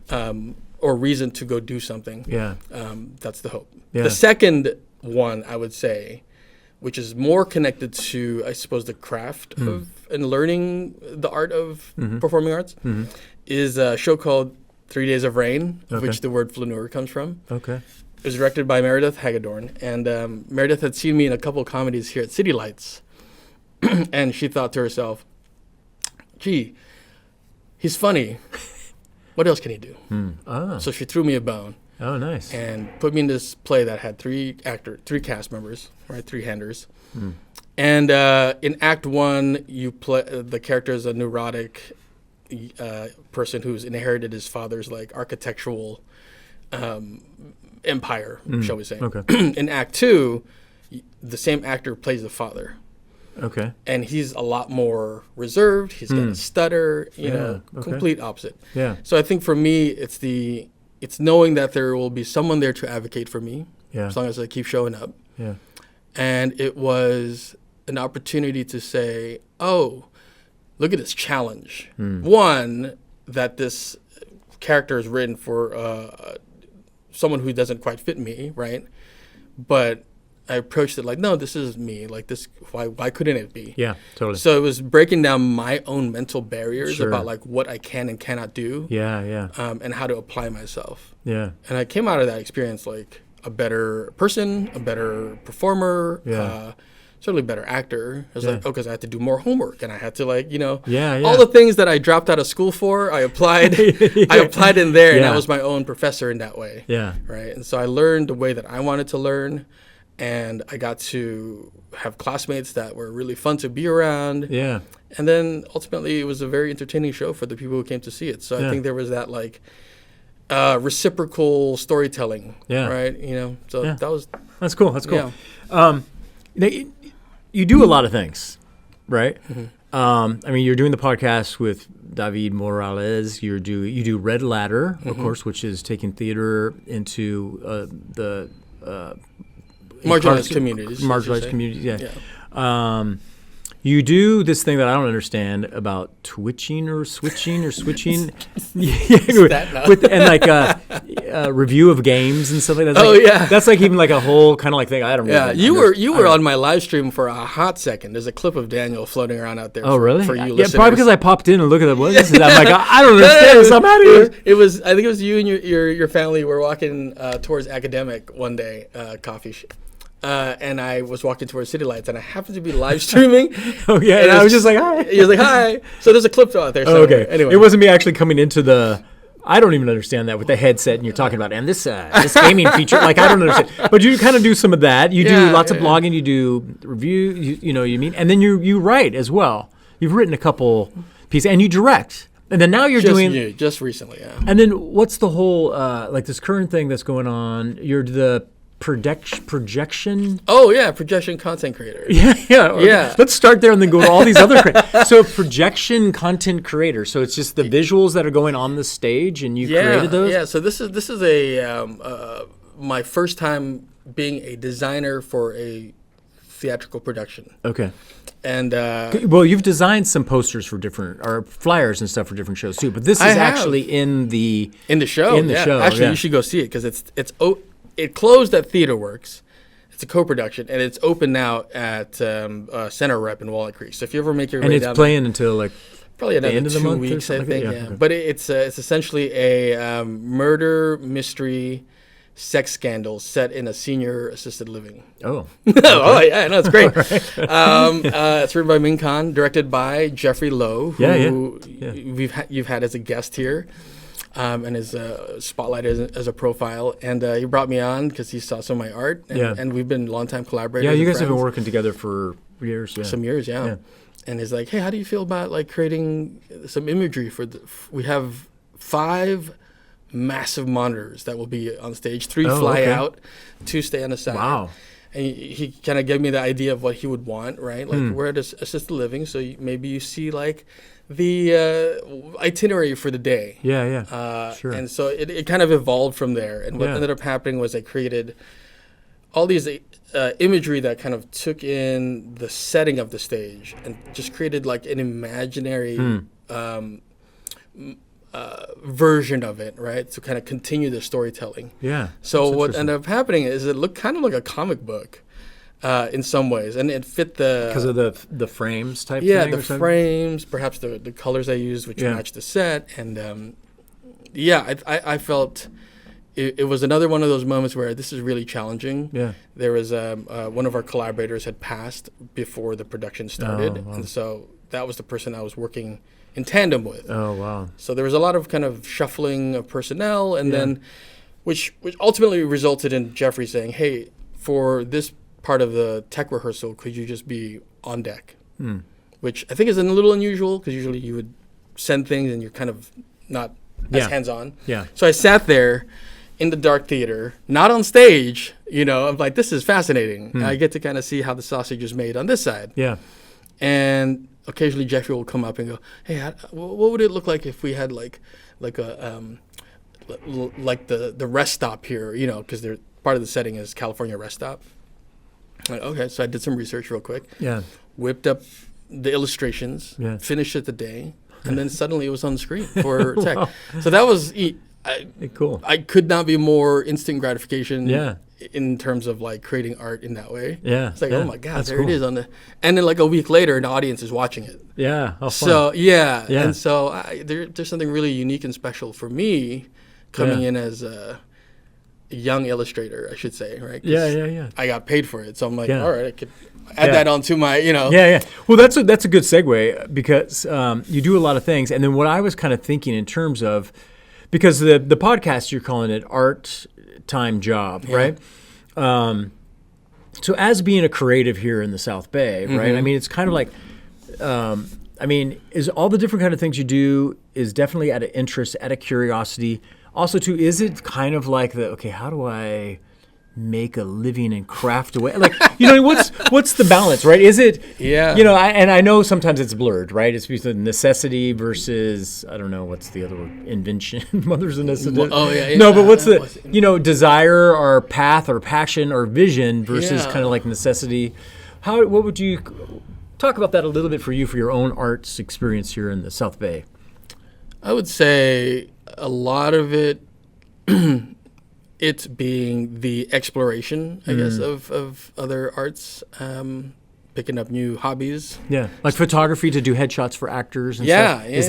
Speaker 2: Or reason to go do something.
Speaker 1: Yeah,
Speaker 2: that's the hope. Yeah. The second one I would say which is more connected to, I suppose, the craft of and learning the art of performing arts, is a show called 3 Days of Rain, of which the word flâneur comes from.
Speaker 1: Okay.
Speaker 2: It was directed by Meredith Hagedorn, and Meredith had seen me in a couple of comedies here at City Lights, and she thought to herself, gee, he's funny. What else can he do? So she threw me a bone.
Speaker 1: Oh, nice.
Speaker 2: And put me in this play that had three cast members, right? 3-handers. And in Act 1, you play the character is a neurotic person who's inherited his father's like architectural empire, shall we say. Okay. In Act 2, the same actor plays the father.
Speaker 1: Okay.
Speaker 2: And he's a lot more reserved. He's got a stutter, you know, complete opposite.
Speaker 1: Yeah.
Speaker 2: So I think for me, it's knowing that there will be someone there to advocate for me, as long as I keep showing up.
Speaker 1: Yeah.
Speaker 2: And it was an opportunity to say, oh, look at this challenge. One, that this character is written for someone who doesn't quite fit me, right? But I approached it like, no, this is me. Like this, why couldn't it be?
Speaker 1: Yeah, totally.
Speaker 2: So it was breaking down my own mental barriers about like what I can and cannot do.
Speaker 1: Yeah.
Speaker 2: And how to apply myself.
Speaker 1: Yeah.
Speaker 2: And I came out of that experience like a better person, a better performer, certainly a better actor. I was like, oh, because I had to do more homework and I had to like, you know, all the things that I dropped out of school for, I applied. I applied in there, and I was my own professor in that way. Yeah. Right. And so I learned the way that I wanted to learn. And I got to have classmates that were really fun to be around. Yeah. And then ultimately it was a very entertaining show for the people who came to see it. So I think there was that like reciprocal storytelling. Yeah. Right. You know, so
Speaker 1: that's cool. That's cool. Yeah. You do a lot of things, right? I mean, you're doing the podcast with David Morales. You do Red Ladder, of course, which is taking theater into the
Speaker 2: marginalized communities.
Speaker 1: Marginalized communities, yeah. You do this thing that I don't understand about twitching or switching. And like review of games and stuff like that. That's like even like a whole kind of like thing. I don't know.
Speaker 2: Yeah, you were on my live stream for a hot second. There's a clip of Daniel floating around out there.
Speaker 1: Oh, really?
Speaker 2: For you
Speaker 1: listeners. Probably because I popped in and looked at what this is. I'm like, I don't understand this. I'm out of here.
Speaker 2: I think it was you and your family were walking towards Academic one day, coffee shop. And I was walking towards City Lights, and I happened to be live streaming.
Speaker 1: And I was just like, hi.
Speaker 2: He was like, hi. So there's a clip out there.
Speaker 1: Oh, okay. Anyway. It wasn't me actually coming into the... I don't even understand that with the headset, and you're talking about, and this gaming feature, like, I don't understand. But you kind of do some of that. You do lots of blogging. You do review, you know what you mean? And then you write as well. You've written a couple pieces, and you direct. And then now you're doing...
Speaker 2: Just recently, yeah.
Speaker 1: And then what's the whole, like, this current thing that's going on? You're the... projection.
Speaker 2: Oh yeah, projection content creator.
Speaker 1: Yeah. Let's start there and then go to all these other. So projection content creator. So it's just the visuals that are going on the stage, and you created those.
Speaker 2: Yeah. So this is a my first time being a designer for a theatrical production. Okay. And
Speaker 1: well, you've designed some posters for different or flyers and stuff for different shows too. But this is actually in the
Speaker 2: show. Actually, you should go see it because it closed at TheaterWorks. It's a co-production, and it's open now at Center Rep in Walnut Creek. So if you ever make your way down,
Speaker 1: and it's playing until like
Speaker 2: probably another
Speaker 1: end of the
Speaker 2: 2
Speaker 1: month
Speaker 2: weeks,
Speaker 1: or
Speaker 2: I think.
Speaker 1: Okay.
Speaker 2: But it's essentially a murder mystery sex scandal set in a senior assisted living.
Speaker 1: Oh,
Speaker 2: oh yeah, no, it's great. It's written by Ming Khan, directed by Jeffrey Lowe, who you've had as a guest here. And is spotlighted as a profile, and he brought me on because he saw some of my art, and we've been longtime collaborators.
Speaker 1: Yeah, you guys have been working together for years. Yeah.
Speaker 2: Some years, yeah. And he's like, hey, how do you feel about like creating some imagery for? We have 5 massive monitors that will be on stage. 3 fly out, 2 stay on the side. Wow. And he kind of gave me the idea of what he would want, right? Like we're at assisted living, so maybe you see like the itinerary for the day.
Speaker 1: Sure.
Speaker 2: And so it kind of evolved from there. And what ended up happening was I created all these imagery that kind of took in the setting of the stage and just created like an imaginary version of it, right? To kind of continue the storytelling. Yeah. So what ended up happening is it looked kind of like a comic book. in some ways, and it fit
Speaker 1: because of the frames type.
Speaker 2: Yeah,
Speaker 1: thing
Speaker 2: the frames, perhaps the colors I used, which matched the set, and I felt it was another one of those moments where this is really challenging.
Speaker 1: Yeah,
Speaker 2: there was one of our collaborators had passed before the production started, and so that was the person I was working in tandem with.
Speaker 1: Oh wow!
Speaker 2: So there was a lot of kind of shuffling of personnel, and then which ultimately resulted in Jeffrey saying, "Hey, for this part of the tech rehearsal, could you just be on deck?" Which I think is a little unusual because usually you would send things and you're kind of not as hands-on.
Speaker 1: Yeah.
Speaker 2: So I sat there in the dark theater, not on stage. I'm like, this is fascinating. I get to kind of see how the sausage is made on this side.
Speaker 1: Yeah.
Speaker 2: And occasionally Jeffrey will come up and go, "Hey, what would it look like if we had like the rest stop here? Because they're part of the setting is California rest stop." Like, okay, so I did some research real quick.
Speaker 1: Yeah.
Speaker 2: Whipped up the illustrations. Yeah. Finished it the day, and then suddenly it was on the screen for tech. Wow. So that was
Speaker 1: cool.
Speaker 2: I could not be more instant gratification. Yeah. In terms of like creating art in that way.
Speaker 1: Yeah.
Speaker 2: It's like, oh my God, that's there cool. It is and then like a week later, an audience is watching it.
Speaker 1: Yeah.
Speaker 2: Fun. So yeah. And so there's something really unique and special for me coming in as a young illustrator, I should say, right?
Speaker 1: Yeah.
Speaker 2: I got paid for it, so I'm like, all right, I could add that onto my,
Speaker 1: Yeah. Well, that's a good segue because you do a lot of things, and then what I was kind of thinking in terms of, because the podcast you're calling it Art Time Job, right? So as being a creative here in the South Bay, right? I mean, it's kind of like, is all the different kind of things you do is definitely out of interest, out of curiosity. Also, too, is it kind of like how do I make a living and craft away? Like, what's the balance, right? Is it, I know sometimes it's blurred, right? It's between necessity versus, I don't know, what's the other word? Invention. Mother's a necessity. No, but what's the, desire or path or passion or vision versus kind of like necessity? What would you talk about that a little bit for you, for your own arts experience here in the South Bay?
Speaker 2: I would say a lot of it, it's being the exploration, I guess, of other arts, picking up new hobbies.
Speaker 1: Yeah, like photography to do headshots for actors and stuff. Is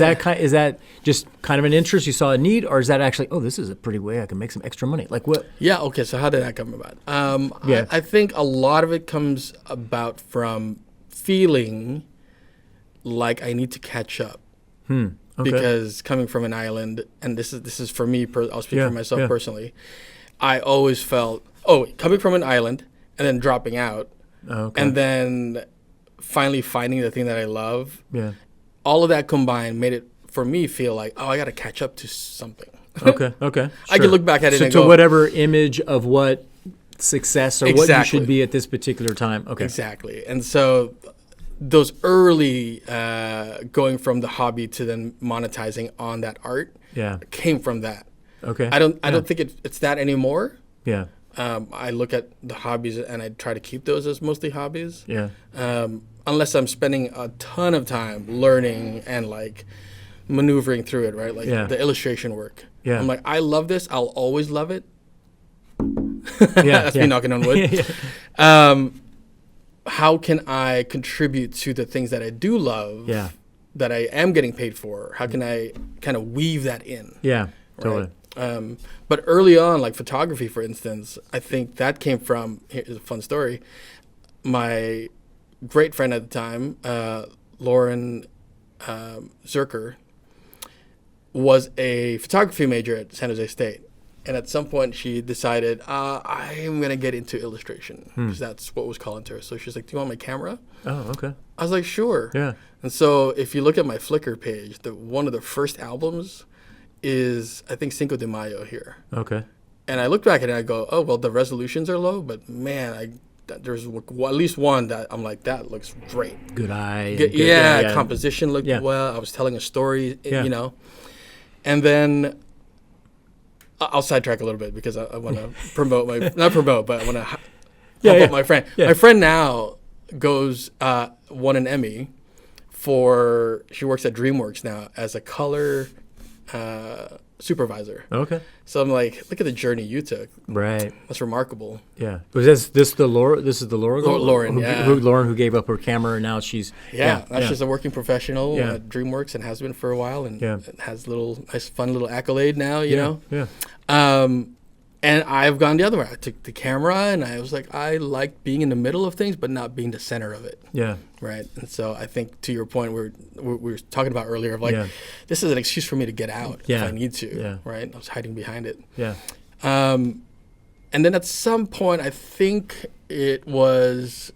Speaker 1: that just kind of an interest you saw a need, or is that actually, this is a pretty way I can make some extra money? Like what?
Speaker 2: Yeah, okay, so how did that come about? I think a lot of it comes about from feeling like I need to catch up. Okay. Because coming from an island, and this is for me, I'll speak for myself personally, I always felt, coming from an island and then dropping out, and then finally finding the thing that I love, all of that combined made it, for me, feel like, I got to catch up to something.
Speaker 1: Okay. Sure.
Speaker 2: I can look back at it and go,
Speaker 1: to whatever image of what success or what you should be at this particular time. Okay.
Speaker 2: Exactly. And so those early going from the hobby to then monetizing on that art came from that. Okay. I don't think it's that anymore. Yeah. I look at the hobbies and I try to keep those as mostly hobbies. Yeah. Unless I'm spending a ton of time learning and like maneuvering through it, right? Like the illustration work. Yeah. I'm like, I love this. I'll always love it. That's me knocking on wood. How can I contribute to the things that I do love, that I am getting paid for? How can I kind of weave that in? Yeah, totally. But early on, like photography, for instance, I think that came from, here's a fun story. My great friend at the time, Lauren Zerker, was a photography major at San Jose State. And at some point, she decided, I am going to get into illustration, because that's what was calling to her. So she's like, do you want my camera? Oh, okay. I was like, sure. Yeah. And so if you look at my Flickr page, one of the first albums is, I think, Cinco de Mayo here. Okay. And I look back at it and I go, oh, well, the resolutions are low, but man, there's at least one that I'm like, that looks great. Good eye. Composition looked well. I was telling a story, you know. And then I'll sidetrack a little bit because I want to promote not promote, but I want to help out my friend. Yeah. My friend now won an Emmy she works at DreamWorks now as a color supervisor.
Speaker 1: Okay.
Speaker 2: So I'm like, look at the journey you took.
Speaker 1: Right.
Speaker 2: That's remarkable.
Speaker 1: Yeah. Was this the Laura? This is the Laura.
Speaker 2: Lauren.
Speaker 1: Lauren, who gave up her camera, and now she's.
Speaker 2: Now she's a working professional at DreamWorks and has been for a while, and has nice fun little accolade now. You know.
Speaker 1: Yeah.
Speaker 2: And I've gone the other way. I took the camera, and I was like, I like being in the middle of things, but not being the center of it.
Speaker 1: Yeah.
Speaker 2: Right. And so I think, to your point, we were talking about earlier of like, this is an excuse for me to get out if I need to.
Speaker 1: Yeah.
Speaker 2: Right. I was hiding behind it.
Speaker 1: Yeah.
Speaker 2: And then at some point, I think it was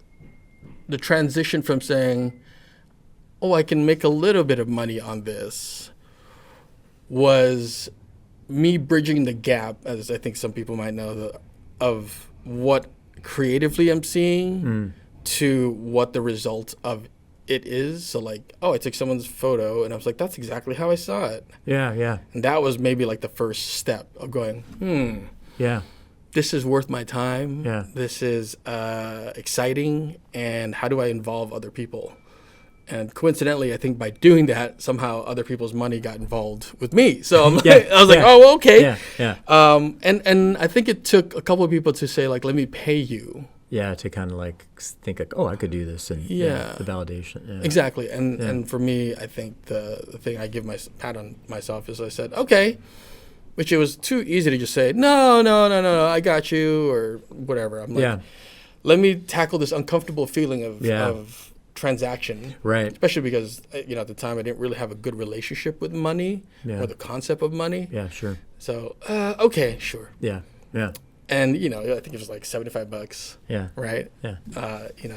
Speaker 2: the transition from saying, oh, I can make a little bit of money on this, was me bridging the gap, as I think some people might know, of what creatively I'm seeing to what the result of it is. So like, oh, I took someone's photo and I was like, that's exactly how I saw it.
Speaker 1: Yeah, yeah.
Speaker 2: And that was maybe like the first step of going,
Speaker 1: yeah,
Speaker 2: this is worth my time.
Speaker 1: Yeah.
Speaker 2: This is exciting. And how do I involve other people? And coincidentally, I think by doing that, somehow other people's money got involved with me. So I was like, oh, okay.
Speaker 1: Yeah, yeah.
Speaker 2: And I think it took a couple of people to say, like, let me pay you.
Speaker 1: Yeah, to kind of like think like, oh, I could do this, and the validation. Yeah.
Speaker 2: Exactly. And for me, I think the thing I give my pat on myself is I said, okay, which it was too easy to just say, no, I got you, or whatever. I'm like, let me tackle this uncomfortable feeling of transaction,
Speaker 1: right?
Speaker 2: Especially because at the time I didn't really have a good relationship with money or the concept of money.
Speaker 1: Yeah, sure.
Speaker 2: So okay, sure.
Speaker 1: Yeah, yeah.
Speaker 2: And I think it was like $75.
Speaker 1: Yeah.
Speaker 2: Right.
Speaker 1: Yeah.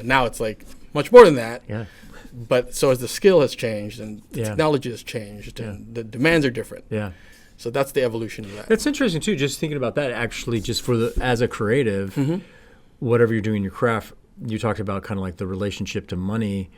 Speaker 2: Now it's like much more than that.
Speaker 1: Yeah.
Speaker 2: But so as the skill has changed and the technology has changed and the demands are different.
Speaker 1: Yeah.
Speaker 2: So that's the evolution of that.
Speaker 1: That's interesting too. Just thinking about that, actually, just as a creative, whatever you're doing in your craft. You talked about kind of like the relationship to money.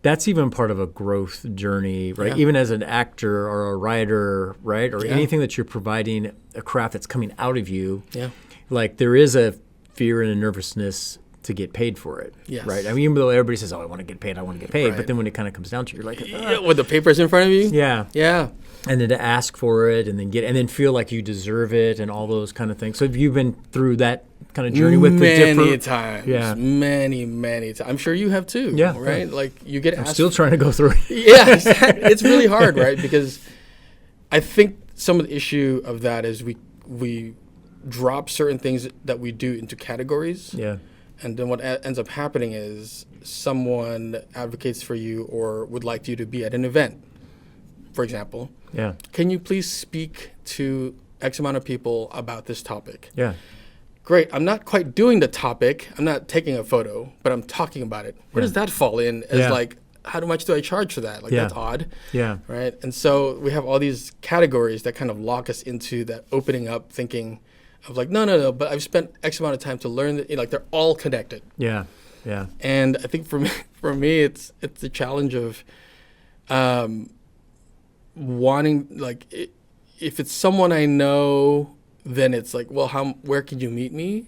Speaker 1: That's even part of a growth journey, right?
Speaker 2: Yeah.
Speaker 1: Even as an actor or a writer, right? Or anything that you're providing, a craft that's coming out of you.
Speaker 2: Yeah.
Speaker 1: Like there is a fear and a nervousness to get paid for it, right? I mean, even though everybody says, oh, I want to get paid, right. But then when it kind of comes down to it, you're like,
Speaker 2: with the papers in front of you?
Speaker 1: Yeah.
Speaker 2: Yeah.
Speaker 1: And then to ask for it and then feel like you deserve it and all those kind of things. So have you been through that kind of journey with
Speaker 2: many times? Yeah. Many times. I'm sure you have too.
Speaker 1: Yeah.
Speaker 2: Right? Yeah. Like you get asked.
Speaker 1: I'm still trying to go through it.
Speaker 2: Yeah. It's really hard, right? Because I think some of the issue of that is we drop certain things that we do into categories.
Speaker 1: Yeah.
Speaker 2: And then what ends up happening is someone advocates for you or would like you to be at an event, for example.
Speaker 1: Yeah.
Speaker 2: Can you please speak to X amount of people about this topic?
Speaker 1: Yeah.
Speaker 2: Great. I'm not quite doing the topic. I'm not taking a photo, but I'm talking about it. Where does that fall in as like, how much do I charge for that? Like that's odd. Yeah. Right. And so we have all these categories that kind of lock us into that opening up thinking of like, no, but I've spent X amount of time to learn that, like they're all connected.
Speaker 1: Yeah. Yeah.
Speaker 2: And I think for me, it's the challenge of wanting, like, if it's someone I know, then it's like, well, where can you meet me?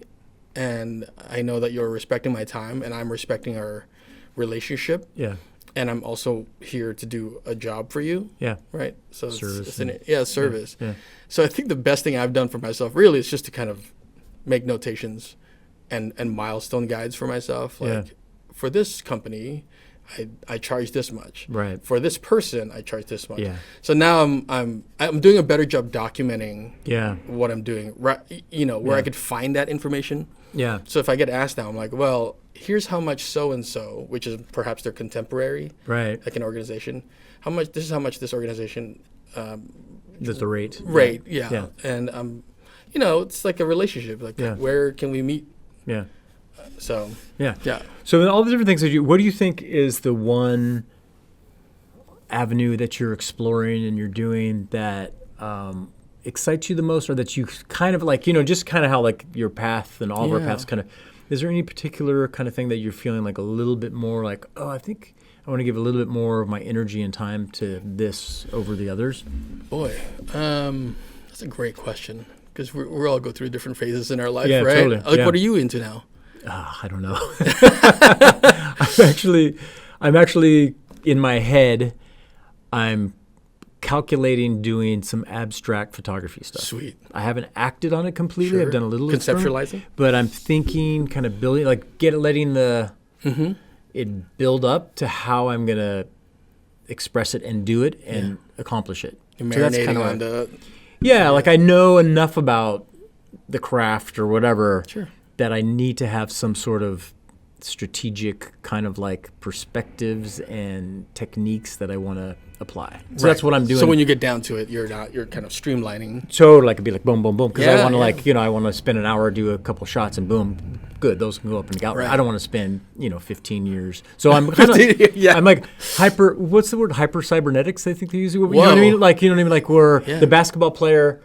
Speaker 2: And I know that you're respecting my time and I'm respecting our relationship. Yeah. And I'm also here to do a job for you. Yeah. Right. So service. Service. Yeah. So I think the best thing I've done for myself really is just to kind of make notations and milestone guides for myself. Like for this company, I charge this much. Right. For this person, I charge this much. Yeah. So now I'm doing a better job documenting what I'm doing. Right. Where I could find that information. Yeah. So if I get asked now, I'm like, well, here's how much so-and-so, which is perhaps their contemporary, right, like an organization, this is how much this organization,
Speaker 1: that's the rate.
Speaker 2: Right, yeah. And, it's like a relationship, like where can we meet? Yeah. So
Speaker 1: in all the different things that what do you think is the one avenue that you're exploring and you're doing that excites you the most, or that you kind of like, just kind of how like your path and all of our paths kind of, is there any particular kind of thing that you're feeling like a little bit more like, oh, I think I want to give a little bit more of my energy and time to this over the others?
Speaker 2: Boy, that's a great question, because we all go through different phases in our life,
Speaker 1: right?
Speaker 2: Totally. Like, what are you into now?
Speaker 1: I don't know. I'm actually in my head, I'm calculating doing some abstract photography stuff.
Speaker 2: Sweet.
Speaker 1: I haven't acted on it completely. Sure. I've done a little
Speaker 2: conceptualizing,
Speaker 1: but I'm thinking kind of building, like letting the it build up to how I'm gonna express it and do it and accomplish it.
Speaker 2: You're marinating that's kind of on the.
Speaker 1: Yeah, like I know enough about the craft or whatever that I need to have some sort of strategic kind of like perspectives and techniques that I want to apply. So that's what I'm doing.
Speaker 2: So when you get down to it, you're kind of streamlining.
Speaker 1: So like it'd be like boom, boom, boom. Because I want to like, I want to spend an hour, do a couple shots and boom, good. Those can go up in the gallery. Right. I don't want to spend, 15 years. So I'm kind of, I'm like what's the word? Hyper cybernetics, I think they use it. You know what I mean? Like, like where the basketball player,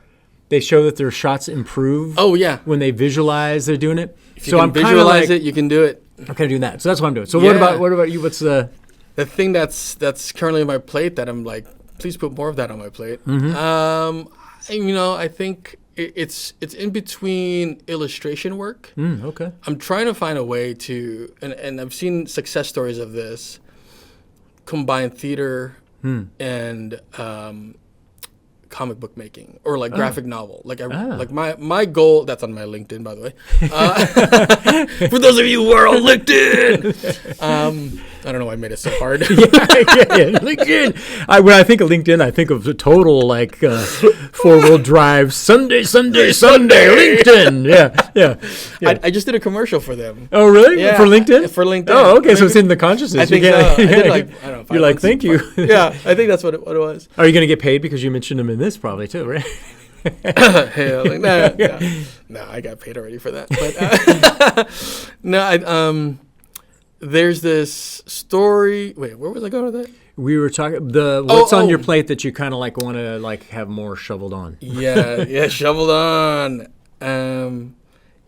Speaker 1: they show that their shots improve.
Speaker 2: Oh, yeah.
Speaker 1: When they visualize they're doing it.
Speaker 2: If you can visualize it, you can do it.
Speaker 1: I'm kind of doing that. So that's what I'm doing. So what about you? What's the
Speaker 2: thing that's currently on my plate that I'm like, please put more of that on my plate?
Speaker 1: Mm-hmm.
Speaker 2: I think it's in between illustration work.
Speaker 1: Okay.
Speaker 2: I'm trying to find a way to, and I've seen success stories of this, combine theater and comic book making or like graphic novel. Like my goal, that's on my LinkedIn, by the way. For those of you who are on LinkedIn, I don't know why I made it so hard.
Speaker 1: LinkedIn. When I think of LinkedIn, I think of the total like 4-wheel drive Sunday, LinkedIn. Yeah.
Speaker 2: I just did a commercial for them.
Speaker 1: Oh, really?
Speaker 2: Yeah.
Speaker 1: For LinkedIn?
Speaker 2: For LinkedIn.
Speaker 1: Oh, okay. So it's in the consciousness.
Speaker 2: I think so. I did like, I don't know.
Speaker 1: You're like, thank you.
Speaker 2: Yeah, I think that's what it was.
Speaker 1: Are you going to get paid because you mentioned them in this probably too, right?
Speaker 2: No, I got paid already for that. But there's this story. Wait, where was I going with that?
Speaker 1: We were talking what's on your plate that you kind of like want to like have more shoveled on.
Speaker 2: Yeah, shoveled on. And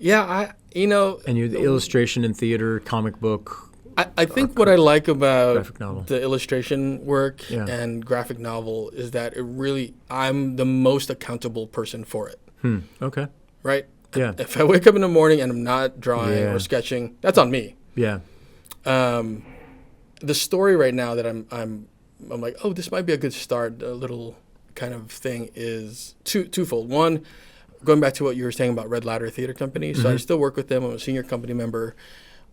Speaker 1: the illustration and theater, comic book.
Speaker 2: I think what I like about the illustration work and graphic novel is that I'm the most accountable person for it.
Speaker 1: Okay.
Speaker 2: Right?
Speaker 1: Yeah.
Speaker 2: If I wake up in the morning and I'm not drawing or sketching, that's on me.
Speaker 1: Yeah.
Speaker 2: The story right now that I'm like, oh, this might be a good start. A little kind of thing is twofold. One, going back to what you were saying about Red Ladder Theater Company. So I still work with them. I'm a senior company member.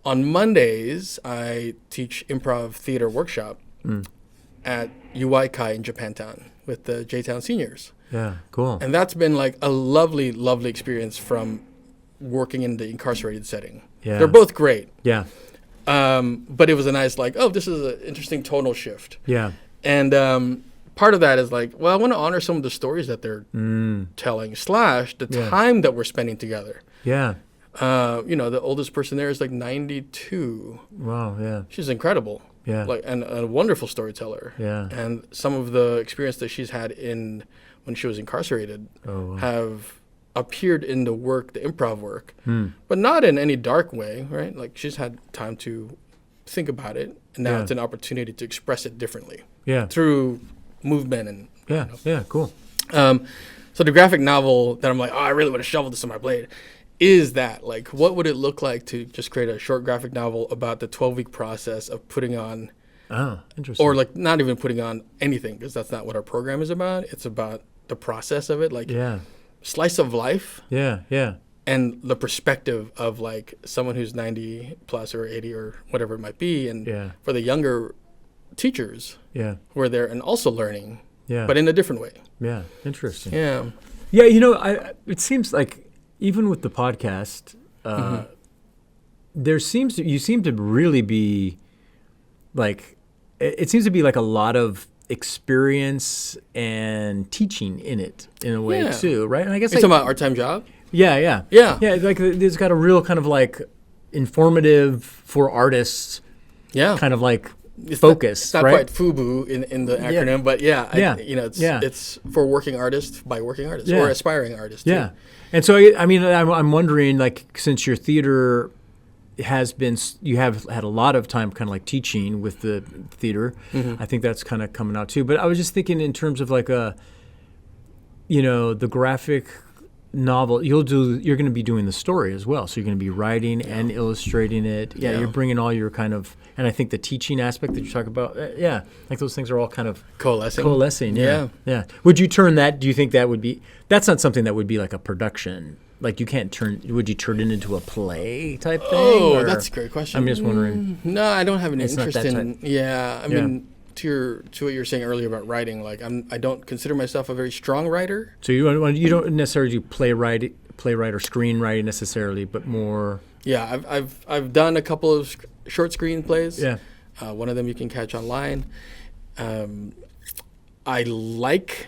Speaker 2: On Mondays, I teach improv theater workshop at UIKAI in Japantown with the J-Town seniors.
Speaker 1: Yeah, cool.
Speaker 2: And that's been like a lovely, lovely experience from working in the incarcerated setting.
Speaker 1: Yeah.
Speaker 2: They're both great.
Speaker 1: Yeah.
Speaker 2: But it was a nice this is an interesting tonal shift.
Speaker 1: Yeah.
Speaker 2: And part of that is like, well, I want to honor some of the stories that they're telling / the time that we're spending together.
Speaker 1: Yeah.
Speaker 2: The oldest person there is like 92.
Speaker 1: Wow, yeah.
Speaker 2: She's incredible.
Speaker 1: Yeah.
Speaker 2: And a wonderful storyteller.
Speaker 1: Yeah.
Speaker 2: And some of the experience that she's had when she was incarcerated have appeared in the work, the improv work, but not in any dark way, right? Like she's had time to think about it, and now it's an opportunity to express it differently.
Speaker 1: Yeah.
Speaker 2: Through movement and
Speaker 1: cool.
Speaker 2: So the graphic novel that I'm like, I really want to shovel this on my plate is that, like, what would it look like to just create a short graphic novel about the 12-week process of putting on,
Speaker 1: interesting,
Speaker 2: or like not even putting on anything, because that's not what our program is about. It's about the process of it, like slice of life.
Speaker 1: Yeah.
Speaker 2: And the perspective of like someone who's 90 plus or 80 or whatever it might be, and for the younger teachers, who are there and also learning, but in a different way.
Speaker 1: Yeah, interesting.
Speaker 2: Yeah.
Speaker 1: It seems like even with the podcast, you seem to really be like, it seems to be like a lot of experience and teaching in it in a way too, right? And I guess
Speaker 2: you're talking about our time job.
Speaker 1: Yeah. Like it's got a real kind of like informative for artists. Yeah. Kind of like focus.
Speaker 2: It's not
Speaker 1: right?
Speaker 2: quite FUBU in the acronym, but it's for working artists by working artists or aspiring artists.
Speaker 1: Yeah. Too. And so I'm wondering, like, since your theater you have had a lot of time kind of like teaching with the theater, I think that's kind of coming out too. But I was just thinking in terms of like the graphic novel, you're going to be doing the story as well. So you're going to be writing and illustrating it. Yeah, you're bringing all your kind of, and I think the teaching aspect that you talk about, like those things are all kind of coalescing. Yeah. Would you turn that, do you think that would be, that's not something that would be like a production, like you can't would you turn it into a play type thing?
Speaker 2: Oh, that's a great question.
Speaker 1: I'm just wondering.
Speaker 2: No, I don't have any interest in, I mean, to what you were saying earlier about writing, like I don't consider myself a very strong writer. So you
Speaker 1: don't necessarily do playwright or screenwriting necessarily, but more.
Speaker 2: Yeah, I've done a couple of short screenplays. Yeah, one of them you can catch online. I like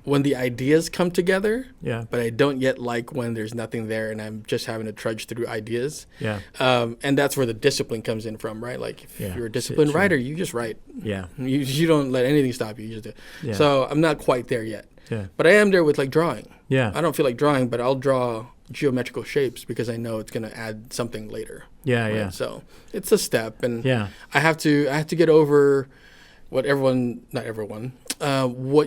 Speaker 2: when the ideas come together. Yeah, but I don't yet like when there's nothing there and I'm just having to trudge through ideas. Yeah, and that's where the discipline comes in from, right? Like if you're a disciplined writer, you just write. Yeah, you don't let anything stop you. You just do. Yeah. So I'm not quite there yet. Yeah, but I am there with like drawing. Yeah, I don't feel like drawing, but I'll draw geometrical shapes because I know it's going to add something later. Yeah, right? Yeah. So it's a step, and I have to get over what what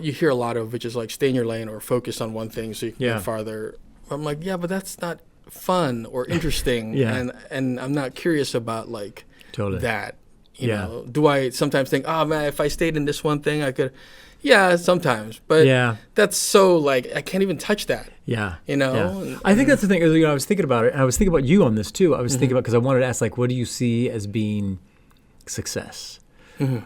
Speaker 2: you hear a lot of, which is like stay in your lane or focus on one thing so you can get farther. I'm like, but that's not fun or interesting, and I'm not curious about like that. You know, do I sometimes think, oh man, if I stayed in this one thing, I could. Yeah, sometimes, but that's so like I can't even touch that. Yeah, you know.
Speaker 1: Yeah. I think that's the thing. I was thinking about it, and I was thinking about you on this too. I was thinking about because I wanted to ask like, what do you see as being success,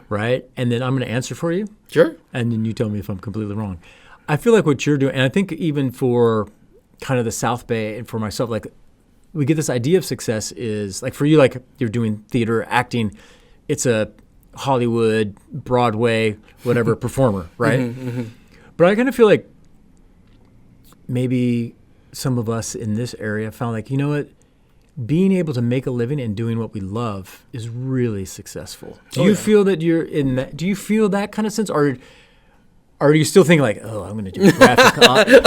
Speaker 1: right? And then I'm going to answer for you. Sure. And then you tell me if I'm completely wrong. I feel like what you're doing, and I think even for kind of the South Bay and for myself, like we get this idea of success is like for you, like you're doing theater, acting. It's a Hollywood, Broadway, whatever performer, right? But I kind of feel like maybe some of us in this area found like, you know what, being able to make a living and doing what we love is really successul. Do you feel that you're in that? Do you feel that kind of sense, or are you still thinking like, oh, I'm going to do graphic art? You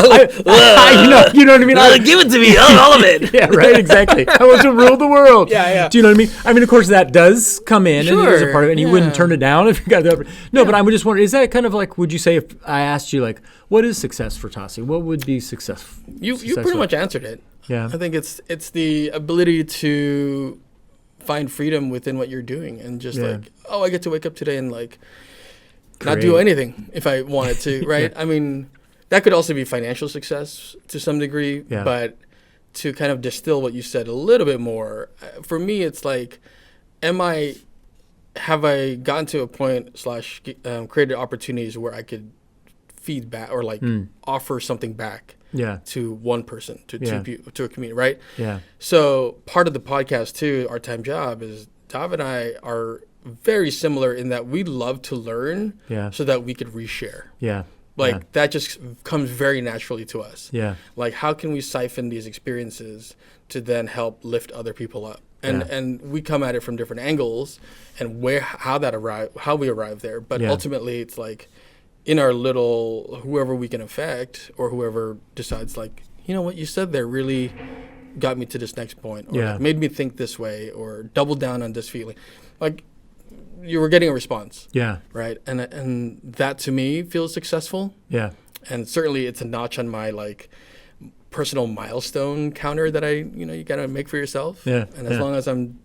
Speaker 1: know what I mean?
Speaker 2: Give it to me, all of it.
Speaker 1: Yeah, right, exactly. I want to rule the world. Yeah. Do you know what I mean? I mean, of course, that does come in, and there's a part of it, and you wouldn't turn it down if you got the. No, but I'm just wondering, is that kind of like, would you say if I asked you like, what is success for Tasi? What would be success?
Speaker 2: You pretty much answered it. Yeah. I think it's the ability to find freedom within what you're doing, and just like, I get to wake up today and like. Not do anything if I wanted to, right? I mean, that could also be financial success to some degree, but to kind of distill what you said a little bit more, for me, it's like, have I gotten to a point / created opportunities where I could feed back or like offer something back to one person, to two people, to a community, right? Yeah. So part of the podcast too, Our Time Job, is Dav and I are very similar in that we love to learn so that we could reshare. Yeah. Like that just comes very naturally to us. Yeah. Like how can we siphon these experiences to then help lift other people up? And we come at it from different angles and how we arrive there. But ultimately it's like in our little whoever we can affect or whoever decides like, you know what you said there really got me to this next point or made me think this way or double down on this feeling. Like you were getting a response. Yeah. Right. And that to me feels successful. Yeah. And certainly it's a notch on my like personal milestone counter that you got to make for yourself. Yeah. And as long as I'm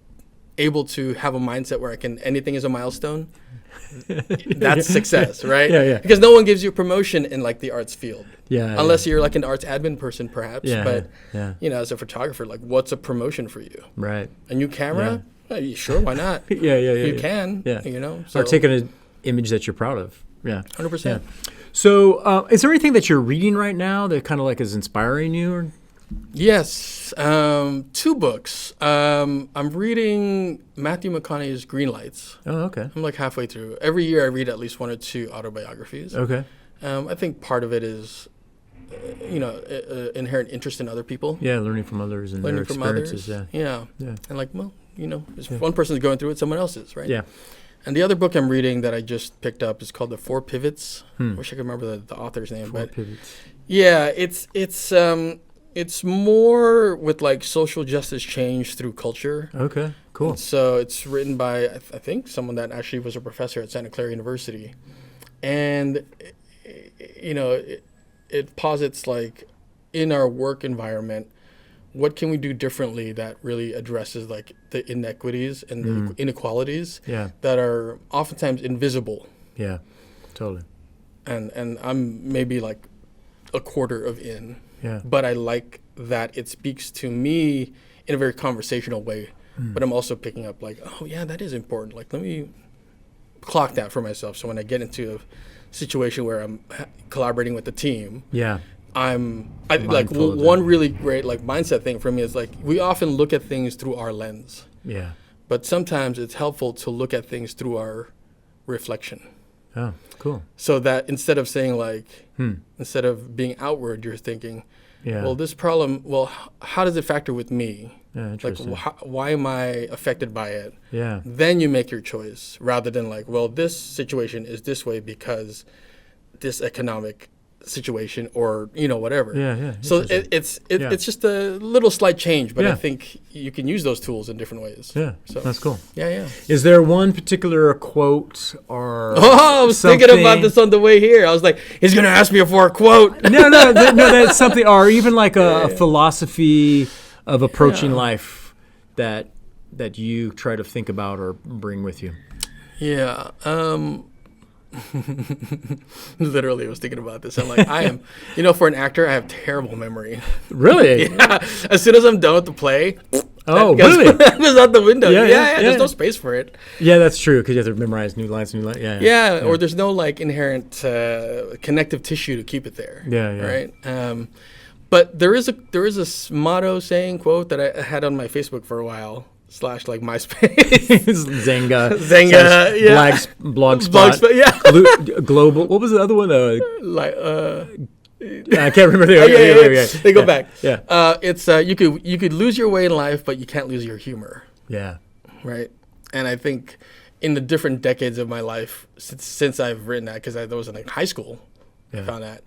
Speaker 2: able to have a mindset where anything is a milestone, that's success, right? Yeah. Because no one gives you a promotion in like the arts field. Yeah. Unless you're like an arts admin person perhaps. Yeah. But as a photographer, like what's a promotion for you? Right. A new camera? Yeah. Sure, why not? You can. Yeah.
Speaker 1: Or taking an image that you're proud of. Yeah. 100%. Yeah. So, is there anything that you're reading right now that kind of like is inspiring you? Or?
Speaker 2: Yes. 2 books. I'm reading Matthew McConaughey's Green Lights. Oh, okay. I'm like halfway through. Every year I read at least 1 or 2 autobiographies. Okay. I think part of it is inherent interest in other people.
Speaker 1: Yeah, learning from others and their experiences.
Speaker 2: Yeah. And like, well, if one person's going through it, someone else is, right? Yeah. And the other book I'm reading that I just picked up is called The 4 Pivots. I wish I could remember the author's name.
Speaker 1: 4 Pivots.
Speaker 2: Yeah, it's more with like social justice change through culture. Okay, cool. And so it's written by, I think, someone that actually was a professor at Santa Clara University. And, it posits like, in our work environment, what can we do differently that really addresses like the inequities and the inequalities that are oftentimes invisible?
Speaker 1: Yeah, totally.
Speaker 2: And I'm maybe like a quarter of in, but I like that it speaks to me in a very conversational way. But I'm also picking up like, oh yeah, that is important. Like, let me clock that for myself. So when I get into a situation where I'm collaborating with the team, like one really great like mindset thing for me is like, we often look at things through our lens.
Speaker 1: Yeah.
Speaker 2: But sometimes it's helpful to look at things through our reflection.
Speaker 1: Oh, cool.
Speaker 2: So that instead of saying like, instead of being outward, you're thinking, well, this problem, how does it factor with me?
Speaker 1: Yeah, interesting.
Speaker 2: Like, why am I affected by it?
Speaker 1: Yeah.
Speaker 2: Then you make your choice rather than like, well, this situation is this way because this economic situation or, whatever.
Speaker 1: Yeah.
Speaker 2: So it's just a little slight change, but I think you can use those tools in different ways.
Speaker 1: Yeah, so that's cool.
Speaker 2: Yeah.
Speaker 1: Is there one particular quote or
Speaker 2: I was thinking about this on the way here. I was like, he's going to ask me for a quote.
Speaker 1: No, that's something, or even like a philosophy of approaching life that you try to think about or bring with you.
Speaker 2: Yeah. Literally, I was thinking about this. I'm like, I am, for an actor, I have terrible memory.
Speaker 1: Really?
Speaker 2: Yeah. As soon as I'm done with the play,
Speaker 1: really?
Speaker 2: That goes out the window. Yeah. There's no space for it.
Speaker 1: Yeah, that's true, because you have to memorize new lines. Yeah.
Speaker 2: Or there's no like inherent connective tissue to keep it there.
Speaker 1: Yeah.
Speaker 2: Right. But there is a motto saying quote that I had on my Facebook for a while. / like MySpace,
Speaker 1: Zenga, Blogspot, Global. What was the other one? I can't remember.
Speaker 2: They go back. Yeah, it's you could lose your way in life, but you can't lose your humor.
Speaker 1: Yeah,
Speaker 2: right. And I think in the different decades of my life since I've written that, because I was in like high school, I found that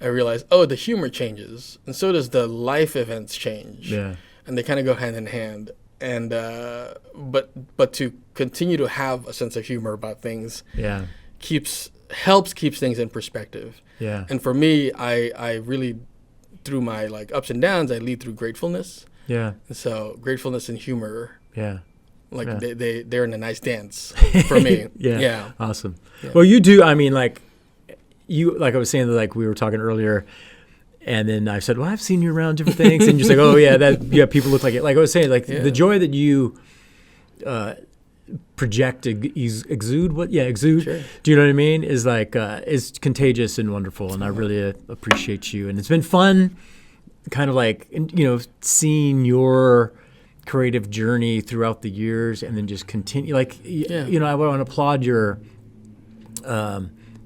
Speaker 2: I realized the humor changes, and so does the life events change.
Speaker 1: Yeah,
Speaker 2: and they kind of go hand in hand. And but to continue to have a sense of humor about things helps keep things in perspective.
Speaker 1: Yeah.
Speaker 2: And for me, I really, through my like ups and downs, I lead through gratefulness.
Speaker 1: Yeah.
Speaker 2: And so gratefulness and humor.
Speaker 1: Yeah.
Speaker 2: Like they're in a nice dance for me.
Speaker 1: Yeah. Awesome. Yeah. Well, you do. I mean, like I was saying, like we were talking earlier. And then I said, well, I've seen you around different things. And you're just like, people look like it. Like I was saying, like the joy that you project, exude. Sure. Do you know what I mean? Is like, is contagious and wonderful. And I really appreciate you. And it's been fun kind of like, seeing your creative journey throughout the years and then just continue. Like, I want to applaud your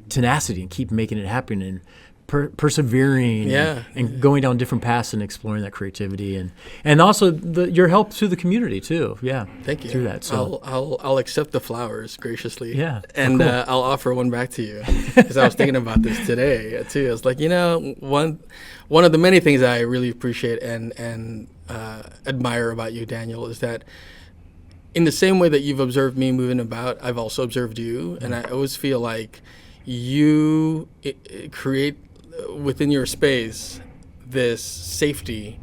Speaker 1: tenacity and keep making it happen and persevering and going down different paths and exploring that creativity and also your help to the community too. Yeah.
Speaker 2: Thank you.
Speaker 1: Through that. So
Speaker 2: I'll accept the flowers graciously.
Speaker 1: Yeah.
Speaker 2: And cool. I'll offer one back to you because I was thinking about this today too. I was like, one of the many things I really appreciate and admire about you, Daniel, is that in the same way that you've observed me moving about, I've also observed you. And I always feel like you create within your space this safety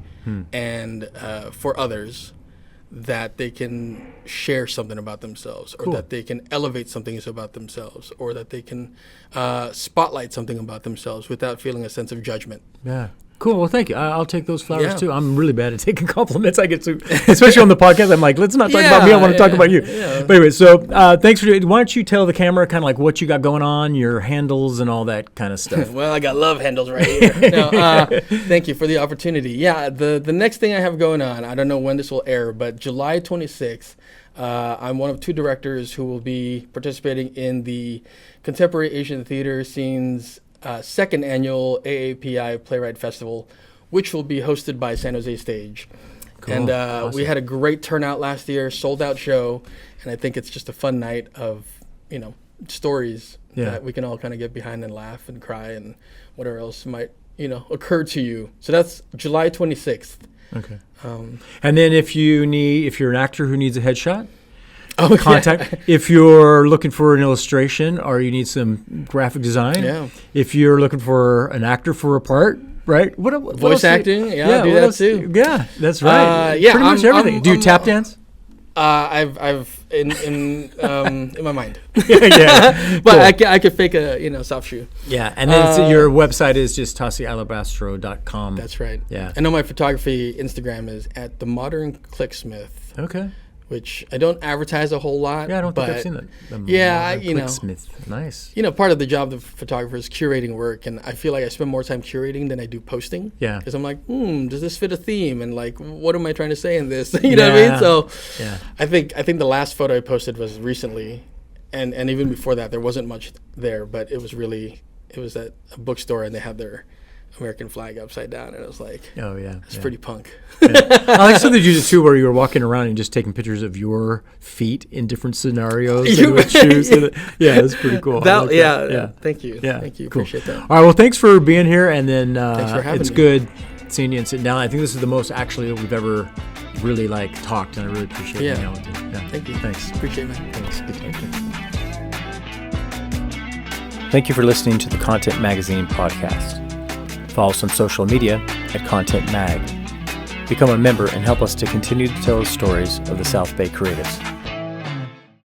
Speaker 2: and for others that they can share something about themselves or that they can elevate something about themselves or that they can spotlight something about themselves without feeling a sense of judgment.
Speaker 1: Yeah. Cool. Well, thank you. I'll take those flowers too. I'm really bad at taking compliments. I get to, especially on the podcast. I'm like, let's not talk about me. I want to talk about you. Yeah. But anyway, so thanks for doing. Why don't you tell the camera kind of like what you got going on, your handles, and all that kind of stuff?
Speaker 2: Well, I got love handles right here. Thank you for the opportunity. Yeah, the next thing I have going on, I don't know when this will air, but July 26th. I'm one of two directors who will be participating in the Contemporary Asian Theater Scene's second annual AAPI Playwright Festival, which will be hosted by San Jose Stage. Cool. And awesome. We had a great turnout last year, sold out show, and I think it's just a fun night of, stories that we can all kind of get behind and laugh and cry and whatever else might, occur to you. So that's July 26th.
Speaker 1: Okay. And then if you're an actor who needs a headshot, contact. If you're looking for an illustration or you need some graphic design, if you're looking for an actor for a part, right? What
Speaker 2: voice acting? Yeah, I do that too.
Speaker 1: Yeah, that's right.
Speaker 2: Yeah,
Speaker 1: pretty much everything. Do you tap dance?
Speaker 2: I've in my mind.
Speaker 1: Yeah,
Speaker 2: but cool. I could fake a soft shoe.
Speaker 1: Yeah, and then your website is just TasiAlabastro.com.
Speaker 2: That's right.
Speaker 1: Yeah,
Speaker 2: I know my photography Instagram is at @themodern_clicksmith.
Speaker 1: Okay.
Speaker 2: Which I don't advertise a whole lot.
Speaker 1: Yeah, I don't think I've seen that.
Speaker 2: Clicksmith.
Speaker 1: Nice.
Speaker 2: Part of the job of the photographer is curating work, and I feel like I spend more time curating than I do posting.
Speaker 1: Yeah.
Speaker 2: Because I'm like, does this fit a theme? And like, what am I trying to say in this? You know what I mean? So,
Speaker 1: yeah.
Speaker 2: I think the last photo I posted was recently, and even before that, there wasn't much there, but it was at a bookstore, and they had their American flag upside down, and I was like,
Speaker 1: oh yeah,
Speaker 2: it's pretty punk.
Speaker 1: Yeah. I like some that you did too, where you were walking around and just taking pictures of your feet in different scenarios with shoes. Yeah, it's pretty cool.
Speaker 2: Yeah. Thank you.
Speaker 1: Yeah,
Speaker 2: thank you.
Speaker 1: Cool.
Speaker 2: Appreciate that.
Speaker 1: All right, well, thanks for being here, and then
Speaker 2: thanks for having
Speaker 1: it's
Speaker 2: me.
Speaker 1: good seeing you and sitting down. I think this is the most actually that we've ever really talked, and I really appreciate hanging out with you. Yeah,
Speaker 2: thank you.
Speaker 1: Thanks.
Speaker 2: Appreciate it, man.
Speaker 1: Thanks. Good talking. Thank you for listening to the Content Magazine podcast. Follow us on social media at Content Mag. Become a member and help us to continue to tell the stories of the South Bay creatives.